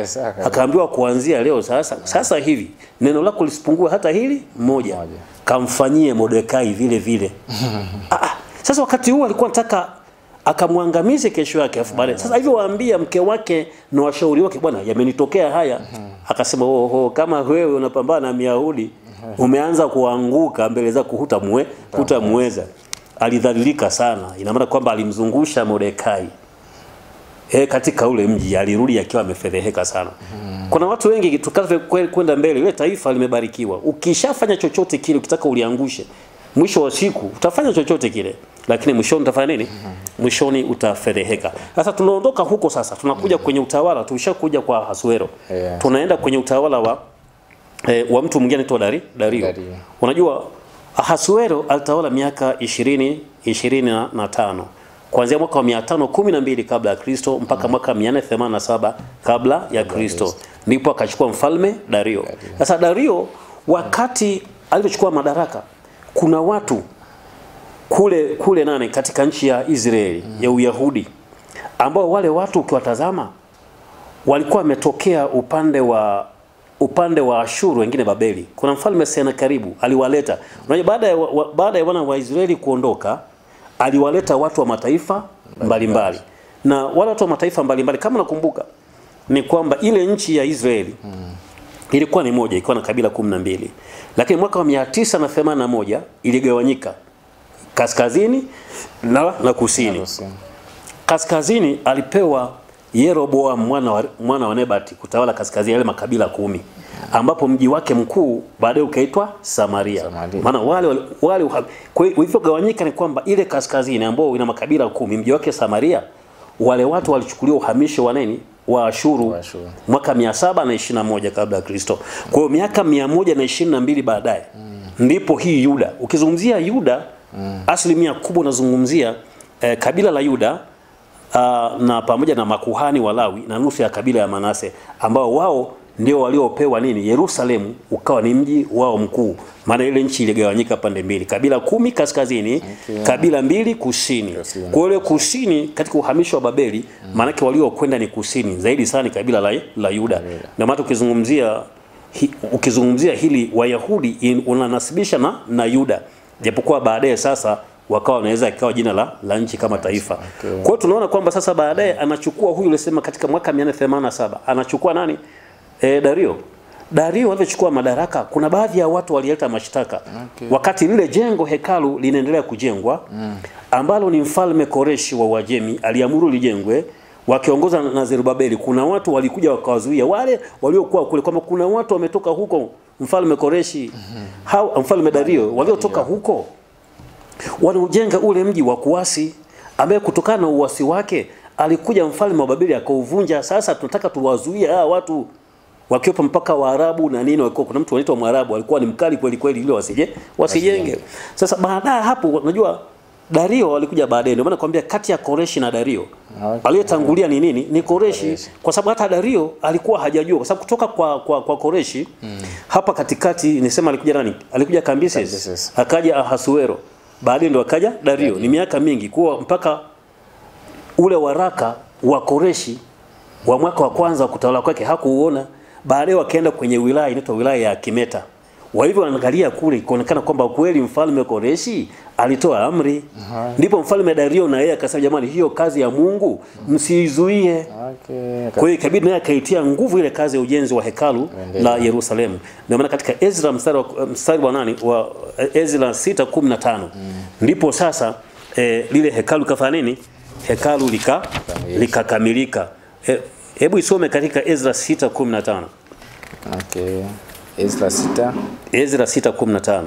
akaambiwa kuanzia leo sasa hivi neno lako lisipungue hata hili moja. Kamfanyie Mordekai vile vile. Sasa wakati huu alikuwa anataka akamwangamize kesho yake afu baadaye. Sasa hivyo waambia mke wake na washauri wake, bwana yamenitokea haya. Akasema kama wewe unapambana na Myahudi umeanza kuanguka mbele za hutamweza. Alidhalilika sana. Ina maana kwamba alimzungusha Mordekai katika ule mji, alirudi akiwa amefedheheka sana. Kuna watu wengi tukaze kwenda mbele, ile taifa limebarikiwa. Ukishafanya chochote kile ukitaka uliangushe, mwisho wa siku utafanya chochote kile, lakini mwishoni utafanya nini? Mwishoni utafedheheka. Sasa tunaondoka huko, sasa tunakuja kwenye utawala. Tulishakuja kwa Ahasuero. Tunaenda kwenye utawala wa mtu mwingine anaitwa Dario. Unajua Ahasuero alitawala miaka 25 kuanzia mwaka wa 512 kabla ya Kristo mpaka mwaka 487 kabla ya Kristo, ndipo akachukua mfalme Dario. Sasa Dario wakati alipochukua madaraka, kuna watu kule nane katika nchi ya Israeli ya Uyahudi, ambao wale watu ukiwatazama walikuwa wametokea upande wa Ashuru, wengine Babeli. Kuna mfalme Senakeribu aliwaleta. Unajua baada ya wana wa Israeli kuondoka, aliwaleta watu wa mataifa mbalimbali. Na wale watu wa mataifa mbalimbali, kama nakumbuka, ni kwamba ile nchi ya Israeli ilikuwa ni moja, ilikuwa na kabila 12. Lakini mwaka wa 981 iligawanyika kaskazini na kusini. Kaskazini alipewa Yeroboam mwana wa Nebati kutawala kaskazini, yale makabila 10, ambapo mji wake mkuu baadaye ukaitwa Samaria. Maana wale kwa hivyo gawanyika ni kwamba ile kaskazini ambao ina makabila 10, mji wake Samaria, wale watu walichukuliwa uhamisho wa nini? Wa Ashuru mwaka 721 kabla ya Kristo. Kwa hiyo miaka 122 baadaye ndipo hii Yuda. Ukizungumzia Yuda, asilimia kubwa unazungumzia kabila la Yuda na pamoja na makuhani wa Lawi na nusu ya kabila ya Manase, ambao wao ndio waliopewa nini? Yerusalemu ukawa ni mji wao mkuu. Maana ile nchi iligawanyika pande mbili, kabila 10 kaskazini, kabila 2 kusini. Kwa ile kusini katika uhamisho wa Babeli, maana yake waliokwenda ni kusini zaidi sana kabila la Yuda. Na maana ukizungumzia hili Wayahudi unanasibisha na Yuda, japokuwa baadaye sasa wakawa wanaweza ikawa jina la nchi kama taifa. Kwa hiyo tunaona kwamba sasa baadaye anachukua huyu ulisema katika mwaka 487 anachukua nani? Dario alipochukua madaraka, kuna baadhi ya watu walileta mashtaka. Wakati lile jengo hekalu linaendelea kujengwa, ambalo ni mfalme Koreshi wa Uajemi aliamuru lijengwe, wakiongozwa na Zerubabeli. Kuna watu walikuja wakawazuia wale waliokuwa kule, kama kuna watu wametoka huko, mfalme Koreshi mfalme Dario waliotoka huko waliujenga ule mji wa kuasi, ambaye kutokana na uasi wake alikuja mfalme wa Babeli akauvunja. Sasa tunataka tuwazuie watu wakiwepo mpaka Waarabu na nini. Kuna mtu anaitwa Mwarabu alikuwa ni mkali kweli kweli ile wasijenge. Sasa baadaye hapo unajua Dario alikuja baadaye. Ndio maana nakwambia kati ya Koreshi na Dario aliyetangulia ni nini? Ni Koreshi. Kwa sababu hata Dario alikuwa hajajua, kwa sababu kutoka kwa Koreshi hapa katikati nisema alikuja nani? Alikuja Kambises, akaja Ahasuero, baadaye ndo akaja Dario. Ni miaka mingi kwa mpaka ule waraka wa Koreshi wa mwaka wa kwanza wa kutawala kwake hakuuona. Baadaye wakaenda kwenye wilaya inaitwa wilaya ya Kimeta. Walivyo wanaangalia kule ikaonekana kwamba kweli mfalme Koreshi alitoa amri. Ndipo mfalme Dario na yeye akasema, jamani, hiyo kazi ya Mungu msiizuie. Kwa hiyo ikabidi naye akaitia nguvu ile kazi ya ujenzi wa hekalu la Yerusalemu. Ndio maana katika Ezra mstari wa nani wa Ezra 6:15 ndipo sasa lile hekalu kafanya nini? Hekalu likakamilika. Hebu isome katika Ezra 6:15. Ezra 6:15.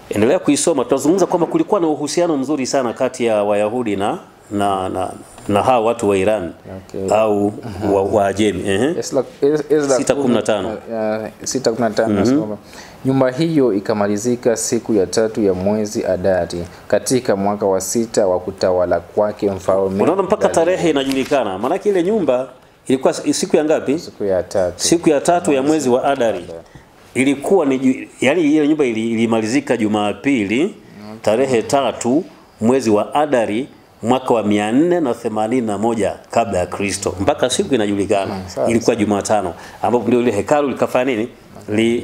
Endelea kuisoma. Tutazungumza kwamba kulikuwa na uhusiano mzuri sana kati ya Wayahudi na hawa watu wa Iran au Waajemi. 6:15 nasoma, nyumba hiyo ikamalizika siku ya 3 ya mwezi Adari katika mwaka wa 6 wa kutawala kwake mfalme. Unaona mpaka tarehe inajulikana. Maana ile nyumba ilikuwa siku ya ngapi? Siku ya 3. Siku ya 3 ya mwezi wa Adari. Ilikuwa ni yani ile nyumba ilimalizika Jumapili tarehe 3 mwezi wa Adari mwaka wa 481 kabla ya Kristo. Mpaka siku inajulikana ilikuwa Jumatano, ambapo ndio ile hekalu likafanya nini?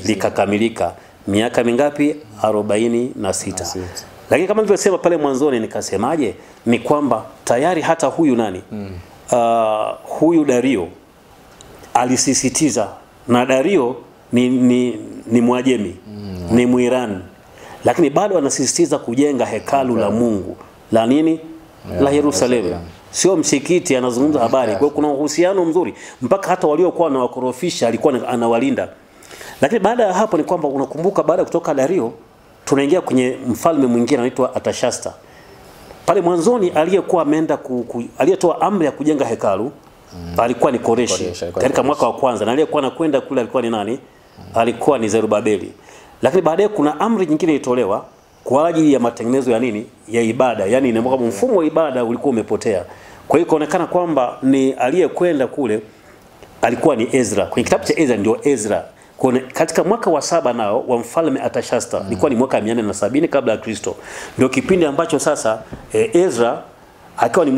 Likakamilika. Miaka mingapi? 46. Lakini kama nilivyosema pale mwanzoni, nikasemaje, ni kwamba tayari hata huyu nani huyu Dario alisisitiza, na Dario ni Mwajemi, ni Mwirani, lakini bado anasisitiza kujenga hekalu la Mungu la nini? La Yerusalemu, sio msikiti. Anazungumza habari, kwa hiyo kuna uhusiano mzuri, mpaka hata waliokuwa na wakorofisha alikuwa anawalinda. Lakini baada ya hapo ni kwamba unakumbuka, baada ya kutoka Dario tunaingia kwenye mfalme mwingine anaitwa Artashasta. Pale mwanzoni aliyekuwa ameenda aliyetoa amri ya kujenga hekalu alikuwa ni Koreshi katika mwaka wa kwanza, na aliyekuwa anakwenda kule alikuwa ni nani? Alikuwa ni Zerubabeli. Lakini baadaye kuna amri nyingine ilitolewa kwa ajili ya matengenezo ya nini? Ya ibada. Yani ni mfumo wa ibada ulikuwa umepotea. Kwa hiyo ikaonekana kwamba ni aliyekwenda kule alikuwa ni Ezra. Kwenye kitabu cha Ezra ndio Ezra. Kwa katika mwaka wa 7 nao wa mfalme Artashasta ilikuwa ni mwaka 470 kabla ya Kristo. Ndio kipindi ambacho sasa Ezra akiwa ni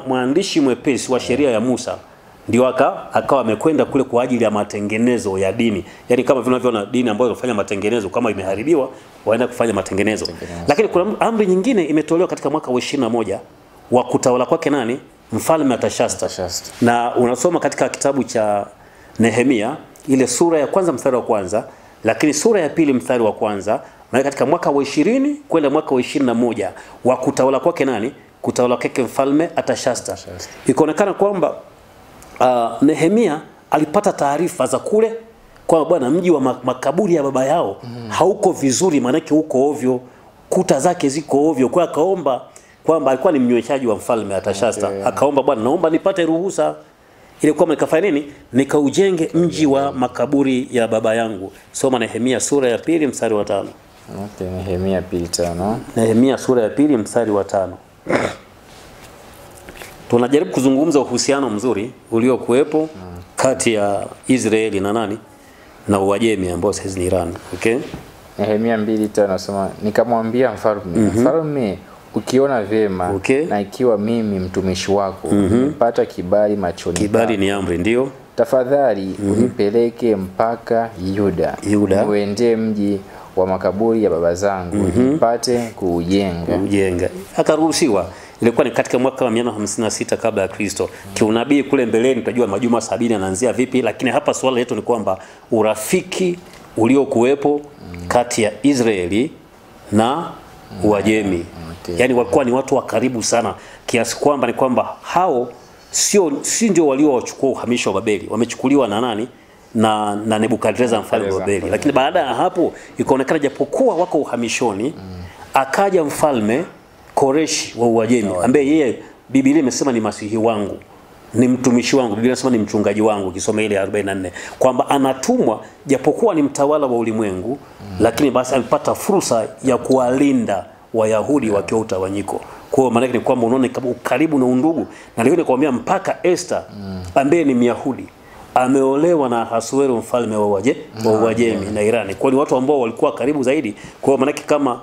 mwandishi mwepesi wa sheria ya Musa, ndio akawa amekwenda kule kwa ajili ya matengenezo ya dini. Yaani kama vinavyoona dini ambayo inafanya matengenezo, kama imeharibiwa waenda kufanya matengenezo. Lakini kuna amri nyingine imetolewa katika mwaka wa 21 wa kutawala kwake nani? Mfalme Artashasta. Na unasoma katika kitabu cha Nehemia ile sura ya kwanza mstari wa kwanza, lakini sura ya pili mstari wa kwanza, na katika mwaka wa 20 kwenda mwaka wa 21 wa kutawala kwake nani? Kutawala kwake mfalme Artashasta. Ikaonekana kwamba Nehemia alipata taarifa za kule kwa bwana, mji wa makaburi ya baba yao hauko vizuri, maana yake uko ovyo, kuta zake ziko ovyo. Kwa akaomba kwamba alikuwa ni mnyweshaji wa mfalme Artashasta, akaomba, bwana, naomba nipate ruhusa ili kwamba nikafanya nini? Nikaujenge mji wa makaburi ya baba yangu. Soma Nehemia sura ya 2 mstari wa 5. Okay, Nehemia 2:5. Nehemia sura ya 2 mstari wa 5. Tunajaribu kuzungumza uhusiano mzuri uliokuwepo kati ya Israeli na nani? Na Uajemi ambao sasa ni Iran. Okay? Nehemia 2:5 nasema, nikamwambia mfalme, mfalme, ukiona vyema na ikiwa mimi mtumishi wako nipata kibali machoni. Kibali ni amri, ndio. Tafadhali unipeleke mpaka Yuda. Uende mji wa makaburi ya baba zangu nipate kuujenga. Akaruhusiwa. Ilikuwa ni katika mwaka wa 156 kabla ya Kristo. Kiunabii kule mbeleni tutajua majuma 70 yanaanzia vipi, lakini hapa swala letu ni kwamba urafiki uliokuwepo kati ya Israeli na Uajemi. Yaani walikuwa ni watu wa karibu sana, kiasi kwamba ni kwamba hao si ndio waliowachukua uhamisho wa Babeli, wamechukuliwa na nani? Na Nebukadreza mfalme wa Babeli. Lakini baada ya hapo ikaonekana japokuwa wako uhamishoni, akaja mfalme Koreshi wa Uajemi, ambaye yeye Biblia imesema ni masihi wangu, ni mtumishi wangu. Biblia inasema ni mchungaji wangu, kisoma ile 44, kwamba anatumwa japokuwa ni mtawala wa ulimwengu, lakini basi alipata fursa ya kuwalinda Wayahudi wakiwa utawanyiko. Kwa maana ni kwamba unaona karibu na undugu. Na leo nikwambia mpaka Esther ambaye ni Myahudi ameolewa na Ahasuero mfalme wa Uajemi na Irani. Kwa ni watu ambao walikuwa karibu zaidi. Kwa maana kama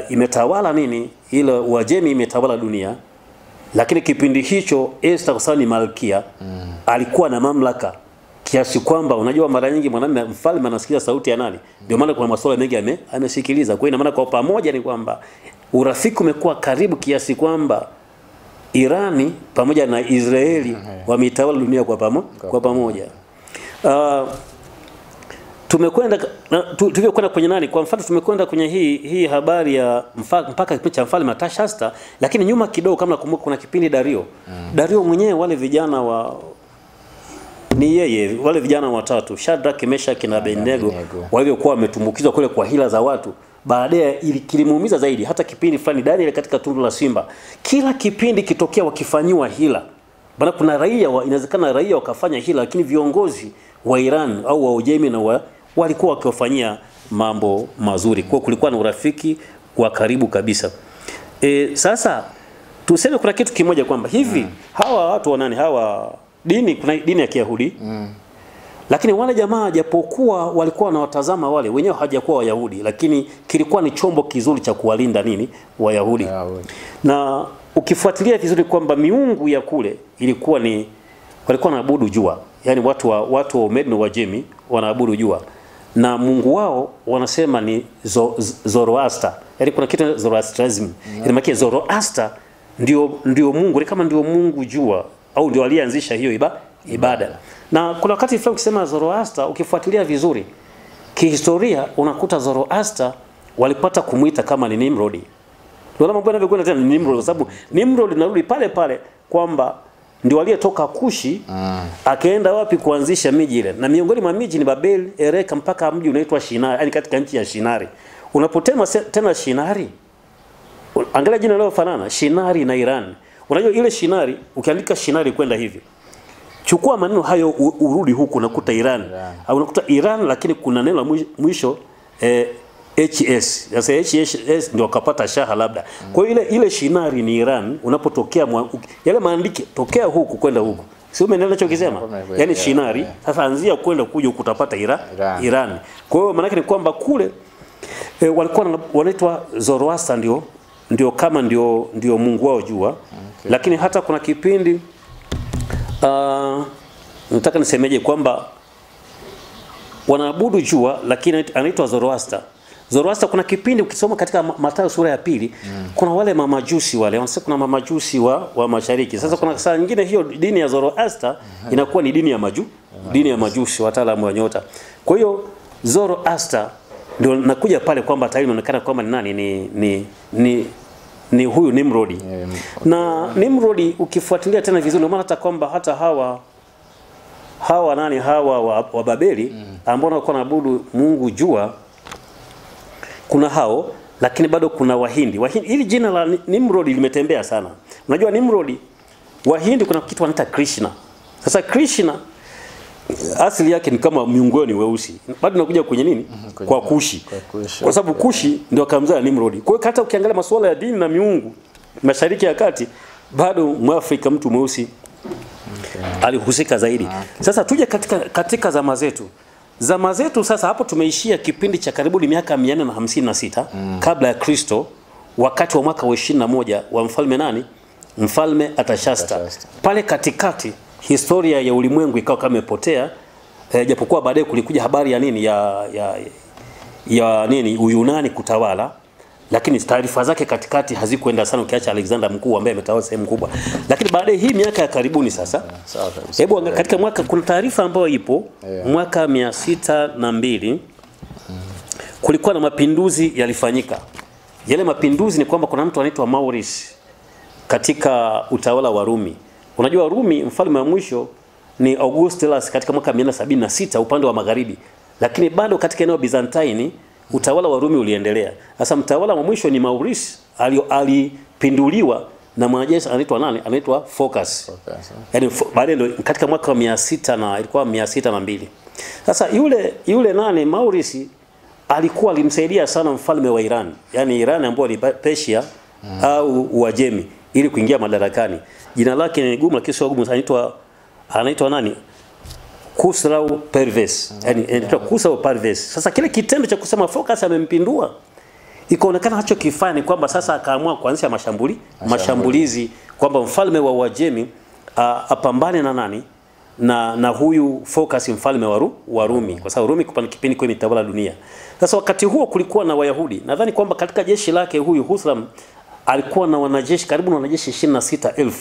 imetawala nini? Ile Uajemi imetawala dunia. Lakini kipindi hicho Esther kwa sababu ni malkia alikuwa na mamlaka, kiasi kwamba unajua mara nyingi mwanamume mfalme anasikia sauti ya nani? Ndio maana kuna masuala mengi amesikiliza. Kwa hiyo ina maana kwa pamoja ni kwamba urafiki umekuwa karibu kiasi kwamba Irani pamoja na Israeli wametawala dunia kwa pamoja. Tumekwenda kwenye nani? Kwa mfano tumekwenda kwenye hii habari ya mpaka kipindi cha mfalme Artashasta, lakini nyuma kidogo kama nakumbuka kuna kipindi Dario. Dario mwenyewe wale vijana wale vijana watatu, Shadrach, Meshach na Abednego, waliokuwa wametumbukizwa kule kwa hila za watu, baadaye kilimuumiza zaidi. Hata kipindi fulani Daniel katika tundu la simba, kila kipindi kitokea wakifanywa hila. Bana kuna raia inawezekana raia wakafanya hila, lakini viongozi wa Iran au wa Uajemi na walikuwa wakiwafanyia mambo mazuri. Kwa kulikuwa na urafiki wa karibu kabisa. Sasa tuseme kuna kitu kimoja kwamba hivi hawa watu wa nani, hawa kuna dini ya Kiyahudi. Lakini wale jamaa japokuwa walikuwa wanawatazama wale wenyewe hawajakuwa Wayahudi, lakini kilikuwa ni chombo kizuri cha kuwalinda nini Wayahudi. Na ukifuatilia vizuri kwamba miungu ya kule ilikuwa ni walikuwa wanaabudu jua. Yaani watu wa Umed na Wajemi wanaabudu jua. Na Mungu wao wanasema ni Zoroaster. Yaani kuna kitu Zoroastrianism. Yaani maana Zoroaster ndio Mungu, ni kama ndio Mungu jua au ndio alianzisha hiyo ibada. Na kuna wakati fulani ukisema Zoroaster ukifuatilia vizuri kihistoria unakuta Zoroaster walipata kumuita kama ni Nimrod. Ndio mambo yanavyokwenda tena ni Nimrod, kwa sababu Nimrod narudi pale pale kwamba ndio aliyetoka Kushi akaenda wapi kuanzisha miji ile. Na miongoni mwa miji ni Babel, Ereka mpaka mji unaitwa Shinari, yani katika nchi ya Shinari. Unapotema tena Shinari, angalia jina lao fanana, Shinari na Iran. Unajua ile Shinari, ukiandika Shinari kwenda hivi, chukua maneno hayo urudi huku unakuta Iran. Au unakuta Iran lakini kuna neno la mwisho HS. Sasa HS ndio akapata shaha labda. Kwa hiyo ile Shinari ni Iran, unapotokea yale maandiki tokea huku kwenda huku. Sio umeelewa ninachokisema? Yaani Shinari, sasa anzia kwenda kuja huku utapata Iran. Kwa hiyo maana yake ni kwamba kule walikuwa wanaitwa Zoroaster ndio kama ndio Mungu wao jua. Lakini hata kuna kipindi nataka nisemeje kwamba wanaabudu jua lakini anaitwa Zoroaster. Zoroaster kuna kipindi ukisoma katika Mathayo sura ya 2 kuna wale mamajusi wale wanasema kuna mamajusi wa mashariki. Sasa kuna saa nyingine hiyo dini ya Zoroaster inakuwa ni dini ya majusi, wataalamu wa nyota. Kwa hiyo Zoroaster ndio nakuja pale kwamba tayari inaonekana kwamba ni nani ni huyu Nimrod. Na Nimrod ukifuatilia tena vizuri maana hata kwamba hata hawa wa Babeli ambao walikuwa wanaabudu Mungu jua, kuna hao lakini bado kuna Wahindi. Hili jina la Nimrod limetembea sana. Unajua Nimrod Wahindi kuna kitu wanaita Krishna. Sasa Krishna asili yake ni kama miungoni weusi. Bado nakuja kwenye nini? Kwa Kushi. Kwa sababu Kushi ndio akamzaa Nimrod. Kwa hiyo hata ukiangalia masuala ya dini na miungu Mashariki ya Kati bado Mwafrika mtu mweusi alihusika zaidi. Sasa tuje katika zama zetu. Zama zetu sasa hapo tumeishia kipindi cha karibu miaka 456 kabla ya Kristo, wakati wa mwaka wa 21 wa mfalme nani? Mfalme Artashasta. Pale katikati historia ya ulimwengu ikawa kama imepotea, japokuwa baadaye kulikuja habari ya nini ya nini Uyunani kutawala, lakini taarifa zake katikati hazikuenda sana ukiacha Alexander mkuu ambaye ametawala sehemu kubwa. Lakini baadaye hii miaka ya karibuni sasa, hebu katika mwaka kuna taarifa ambayo ipo mwaka 602 kulikuwa na mapinduzi yalifanyika. Yale mapinduzi ni kwamba kuna mtu anaitwa Maurice katika utawala wa Rumi. Unajua Rumi mfalme wa mwisho ni Augustus katika mwaka 476 upande wa magharibi. Lakini bado katika eneo Byzantine utawala wa Rumi uliendelea. Sasa mtawala wa mwisho ni Maurice alipinduliwa na mwanajeshi anaitwa nani? Anaitwa Phocas. Yaani baadaye katika mwaka wa 602. Sasa yule nani Maurice alikuwa alimsaidia sana mfalme wa Iran. Yaani Iran ambayo ni Persia au Uajemi ili kuingia madarakani. Jina lake ni gumu lakini sio gumu, anaitwa nani? Khusrau Pervez. Yaani anaitwa Khusrau Pervez. Sasa kile kitendo cha kusema Phocas amempindua ikaonekana hacho kifanya ni kwamba sasa akaamua kuanzisha mashambulizi kwamba mfalme wa Uajemi apambane na nani? Na huyu Phocas mfalme wa Rumi, kwa sababu Rumi kwa kipindi kwa imetawala dunia. Sasa wakati huo kulikuwa na Wayahudi. Nadhani kwamba katika jeshi lake huyu Husram alikuwa na wanajeshi karibu na wanajeshi 26,000.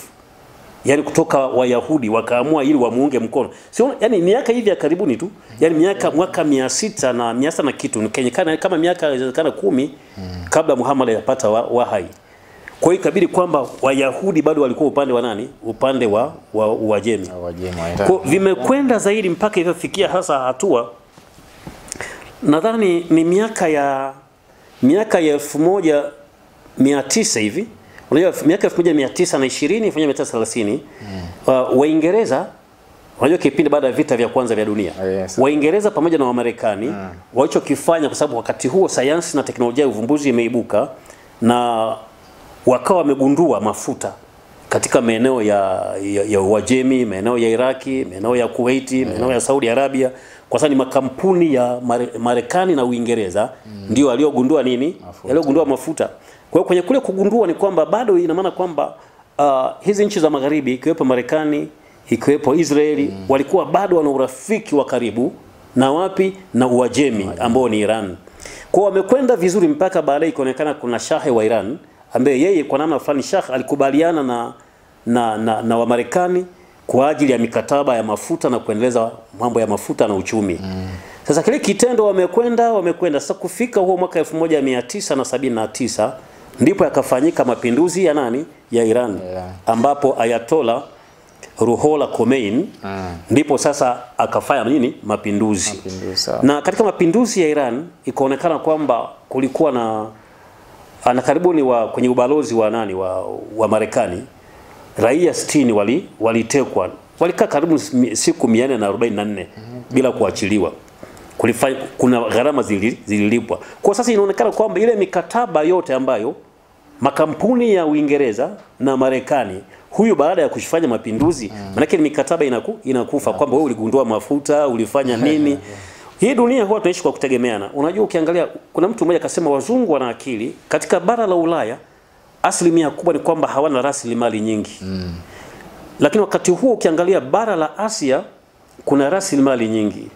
Yaani kutoka Wayahudi wakaamua ili wamuunge mkono. Sio yani miaka hivi ya karibuni tu. Yaani mwaka 600 na kitu nikanyekana kama miaka inawezekana 10 kabla Muhammad yapata wahai. Kwa hiyo ikabidi kwamba Wayahudi bado walikuwa upande wa nani? Upande wa Uajemi. Kwa vimekwenda zaidi mpaka ilifikia hasa hatua nadhani ni miaka ya 1900 hivi. Unajua miaka 1920 1930 Waingereza, unajua kipindi baada ya vita vya kwanza vya dunia, Waingereza pamoja na Wamarekani walichokifanya, kwa sababu wakati huo sayansi na teknolojia ya uvumbuzi imeibuka na wakawa wamegundua mafuta katika maeneo ya Uajemi, maeneo ya Iraki, maeneo ya Kuwaiti, maeneo ya Saudi Arabia, kwa sababu ni makampuni ya Marekani na Uingereza ndio waliogundua nini? Waliogundua mafuta. Kwa hiyo kwenye kule kugundua ni kwamba bado ina maana kwamba hizi nchi za magharibi ikiwepo Marekani, ikiwepo Israeli walikuwa bado wana urafiki wa karibu na wapi? Na Uajemi ambao ni Iran. Kwa wamekwenda vizuri mpaka baadaye ikaonekana kuna shahe wa Iran ambaye yeye kwa namna fulani Shah alikubaliana na wa Marekani kwa ajili ya mikataba ya mafuta na kuendeleza mambo ya mafuta na uchumi. Sasa kile kitendo wamekwenda sasa kufika huo mwaka 1979 ndipo yakafanyika mapinduzi ya nani? Ya Iran, ambapo Ayatollah Ruhollah Khomeini ndipo sasa akafanya nini? Mapinduzi. Na katika mapinduzi ya Iran ikaonekana kwamba kulikuwa na karibuni kwenye ubalozi wa nani wa Marekani raia 60 walitekwa. Walikaa karibu siku 444 bila kuachiliwa. Kuna gharama zililipwa. Kwa sasa inaonekana kwamba ile mikataba yote ambayo makampuni ya Uingereza na Marekani huyu baada ya kufanya mapinduzi manake mikataba inakufa kwamba wewe uligundua mafuta, ulifanya nini? Hii dunia huwa tunaishi kwa kutegemeana. Unajua ukiangalia kuna mtu mmoja akasema wazungu wana akili. Katika bara la Ulaya asilimia kubwa ni kwamba hawana rasilimali nyingi. Lakini wakati huo ukiangalia bara la Asia kuna rasilimali nyingi.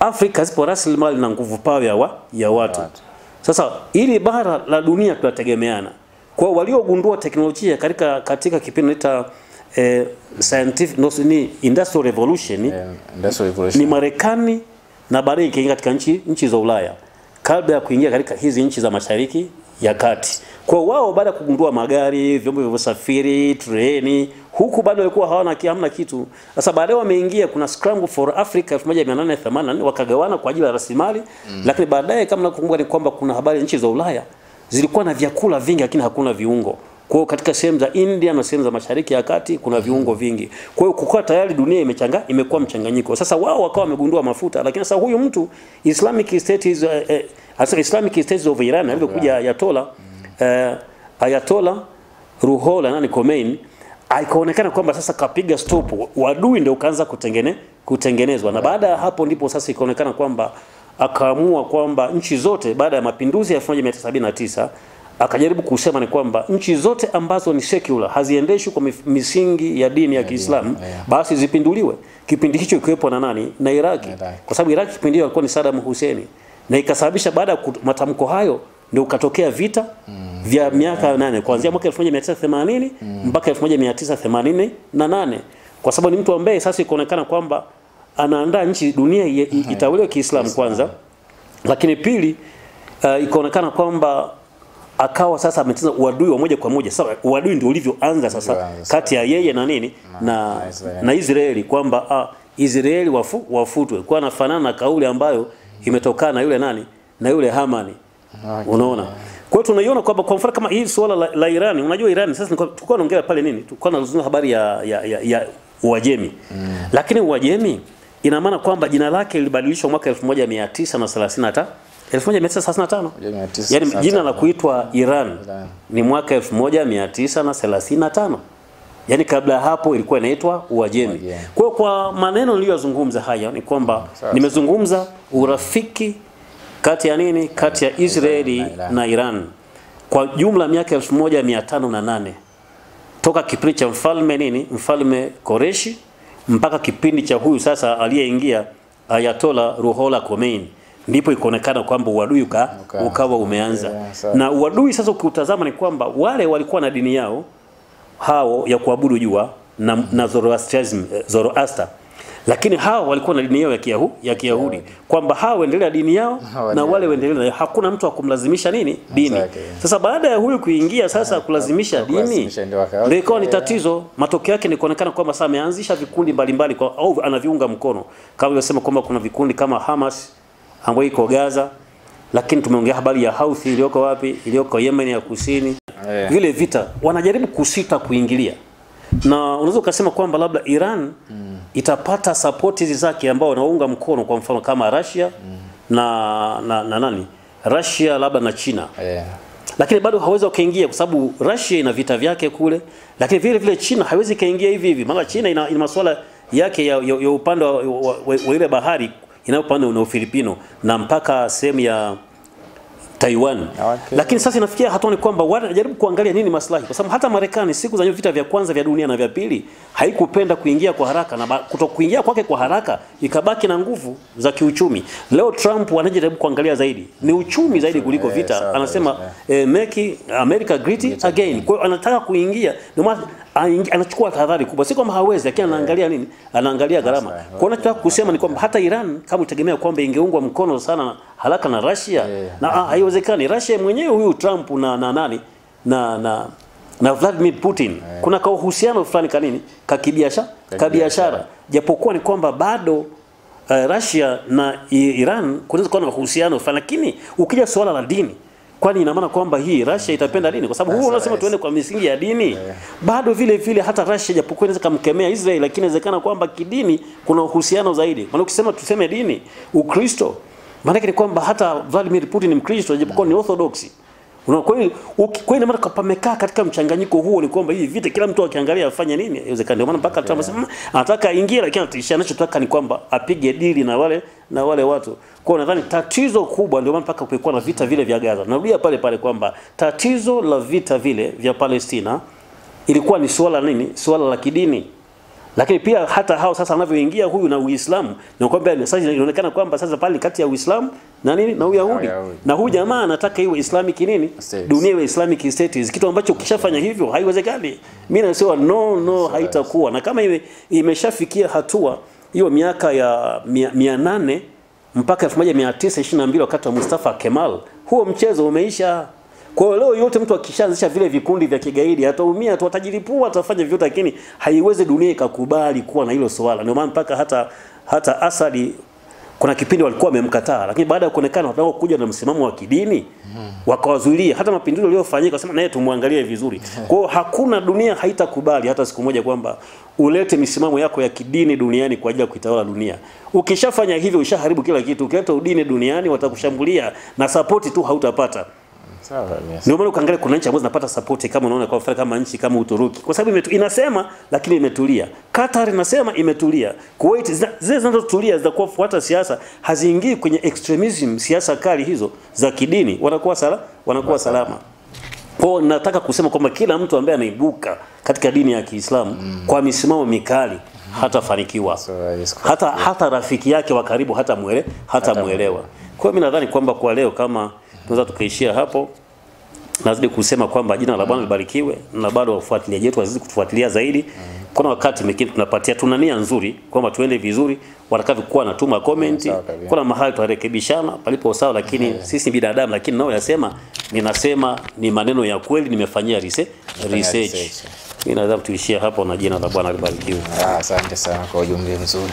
Afrika zipo rasilimali na nguvu pawe ya watu. Sasa ili bara la dunia tunategemeana. Kwa waliogundua teknolojia katika kipindi cha scientific industrial revolution, ni Marekani na baadaye ikaingia katika nchi za Ulaya kabla ya kuingia katika hizi nchi za Mashariki ya Kati. Kwa wao baada ya kugundua magari, vyombo vya usafiri, treni, huku bado walikuwa hamna kitu. Sasa baadaye wameingia kuna Scramble for Africa 1884 wakagawana kwa ajili ya rasilimali, lakini baadaye kama nakumbuka ni kwamba kuna habari nchi za Ulaya zilikuwa na vyakula vingi lakini hakuna viungo. Kwa hiyo katika sehemu za India na sehemu za Mashariki ya Kati kuna viungo vingi. Kwa hiyo kukaa tayari dunia imekuwa mchanganyiko. Sasa wao wakawa wamegundua mafuta, lakini sasa huyu mtu Islamic State of Iran alivyokuja Ayatollah Ruhollah Khomeini, ikaonekana kwamba sasa kapiga stop, wadui ndio ukaanza kutengenezwa. Na baada ya hapo ndipo sasa ikaonekana kwamba akaamua kwamba nchi zote baada ya mapinduzi ya 1979 akajaribu kusema ni kwamba nchi zote ambazo ni secular haziendeshwi kwa misingi ya dini ya Kiislamu basi zipinduliwe. Kipindi hicho ikiwepo na nani? Na Iraki. Kwa sababu Iraki kipindi hicho alikuwa ni Saddam Hussein. Na ikasababisha baada ya matamko hayo ndio ukatokea vita vya miaka 8 kuanzia mwaka 1980 mpaka 1988. Kwa sababu ni mtu ambaye sasa ikaonekana kwamba anaandaa nchi dunia itawaliwe Kiislamu kwanza, lakini pili ikaonekana kwamba akawa sasa ameteza uadui wa moja kwa moja. Sasa uadui ndio ulivyoanza sasa kati ya yeye na nini na Israeli, kwamba Israeli wafutwe, kwa nafanana na kauli ambayo imetokana na yule nani na yule Hamani. Unaona? Kwa hiyo tunaiona kwamba kwa mfano kama hii swala la Iran, unajua Iran sasa tulikuwa tunaongea pale nini? Tulikuwa tunazungumza habari ya Uajemi. Lakini Uajemi ina maana kwamba jina lake lilibadilishwa mwaka 1935. 1935. Yaani jina la kuitwa Iran ni mwaka 1935. Yaani kabla hapo ilikuwa inaitwa Uajemi. Kwa hiyo kwa maneno niliyozungumza haya ni kwamba nimezungumza urafiki kati ya nini? Kati ya Israeli na Iran. Kwa jumla miaka 1508. Toka kipindi cha mfalme Koreshi mpaka kipindi cha huyu sasa aliyeingia Ayatollah Ruhollah Khomeini, ndipo ikaonekana kwamba uadui ukawa umeanza. Na uadui sasa ukiutazama ni kwamba wale walikuwa na dini yao hao ya kuabudu jua na Zoroaster, lakini hao walikuwa na dini yao ya Kiyahudi, kwamba hao waendelea dini yao na wale waendelea, hakuna mtu akumlazimisha dini. Sasa baada ya huyu kuingia sasa kulazimisha dini, ndio ikawa ni tatizo. Matokeo yake ni kuonekana kwamba sasa ameanzisha vikundi mbalimbali au anaviunga mkono, kama alivyosema kwamba kuna vikundi kama Hamas ambayo iko Gaza, lakini tumeongea habari ya Houthi iliyoko wapi? Iliyoko Yemen ya Kusini. Vile vita wanajaribu kusita kuingilia. Na unaweza ukasema kwamba labda Iran itapata support hizi zake ambao wanaunga mkono, kwa mfano kama Russia na nani? Russia labda na China. lakini bado hawezi kuingia kwa sababu Russia ina vita vyake kule, lakini vile vile China haiwezi kaingia hivi hivi, maana China ina masuala yake ya upande wa ile bahari inayopanda na Ufilipino na mpaka sehemu ya Taiwan. Okay. Lakini sasa inafikia hatua ni kwamba wanajaribu kuangalia nini maslahi, kwa sababu hata Marekani siku za vita vya kwanza vya dunia na vya pili haikupenda kuingia kwa haraka, na kutokuingia kwake kwa haraka ikabaki na nguvu za kiuchumi. Leo Trump anajaribu kuangalia zaidi ni uchumi zaidi kuliko vita. Anasema make America great again. Kwa hiyo anataka kuingia, ndio maana anachukua tahadhari kubwa. Si kama hawezi, lakini anaangalia nini? Anaangalia gharama. Kwa hiyo nataka kusema ni kwamba hata Iran kama utegemea kwamba ingeungwa mkono sana haraka na Russia, na haiwezekani. Russia mwenyewe huyu Trump na Vladimir Putin kuna ka uhusiano fulani kanini kabiashara, japokuwa ni kwamba bado Russia na Iran kunaweza kuwa na uhusiano fulani, lakini ukija swala la dini, kwani ina maana kwamba hii Russia itapenda dini? Kwa sababu huo unasema tuende kwa misingi ya dini. Bado vile vile hata Russia japokuwa inaweza kumkemea Israel, lakini inawezekana kwamba kidini kuna uhusiano zaidi. Maana ukisema tuseme dini, Ukristo, maana ni kwamba hata Vladimir Putin ni Mkristo japokuwa ni Orthodox. Kwa hiyo ina maana pamekaa katika mchanganyiko huo, ni kwamba hii vita kila mtu akiangalia afanye nini, inawezekana. Ndio maana mpaka Trump anasema anataka aingie, lakini anachotaka ni kwamba apige dili na wale watu. Kwa hiyo nadhani tatizo kubwa, ndio maana mpaka kulikuwa na vita vile vya Gaza. Narudia pale kwamba tatizo la vita vile vya Palestina ilikuwa ni swala nini? Swala la kidini. Lakini pia hata hao sasa wanavyoingia huyu na Uislamu, na kwamba sasa inaonekana kwamba sasa pale kati ya Uislamu na nini na Uyahudi, na huyu jamaa anataka iwe Islamic nini, dunia iwe Islamic states, kitu ambacho ukishafanya hivyo haiwezekani. Mimi nasema no haitakuwa. Na kama imeshafikia hatua hiyo miaka ya 800 mpaka 1922 wakati wa Mustafa Kemal, huo mchezo umeisha. Kwa hiyo leo yote mtu akishaanzisha vile vikundi vya kigaidi ataumia tu, atajilipua, atafanya vyote, lakini haiwezi dunia ikakubali kuwa na hilo swala. Ndio maana mpaka hata Assad kuna kipindi walikuwa wamemkataa, lakini baada ya kuonekana wataka kuja na msimamo wa kidini wakawazuilia. Hata mapinduzi yaliyofanyika wasema naye tumwangalie vizuri. Kwa hiyo hakuna, dunia haitakubali hata siku moja kwamba ulete misimamo yako ya kidini duniani kwa ajili ya kuitawala dunia. Ukishafanya hivyo ushaharibu kila kitu. Ukileta udini duniani watakushambulia na support tu hautapata. Ndio maana ukaangalia kuna nchi ambazo zinapata support, kama unaona kwa mfano kama nchi kama Uturuki, kwa sababu inasema lakini imetulia. Qatar inasema imetulia. Kuwait zile zinazotulia zitakuwa fuata siasa, haziingii kwenye extremism, siasa kali hizo za kidini, wanakuwa salama. Kwa nataka kusema kwamba kila mtu ambaye anaibuka katika dini ya Kiislamu kwa misimamo mikali hatafanikiwa. Hata rafiki yake wa karibu hata muelewa. Kwa hiyo mimi nadhani kwamba kwa leo kama tunaweza tukaishia hapo. Nazidi kusema kwamba jina la Bwana libarikiwe, na bado wafuatiliaji wetu wazidi kutufuatilia zaidi. Kuna wakati mwingine tunapatia nia nzuri kwamba tuende vizuri, watakavyokuwa natuma comment, kuna mahali tunarekebishana palipo sawa, lakini sisi binadamu, lakini nao ninasema ni maneno ya kweli, nimefanyia research. Mimi nadhani tuishie hapo, na jina la Bwana libarikiwe. Asante sana kwa ujumbe mzuri.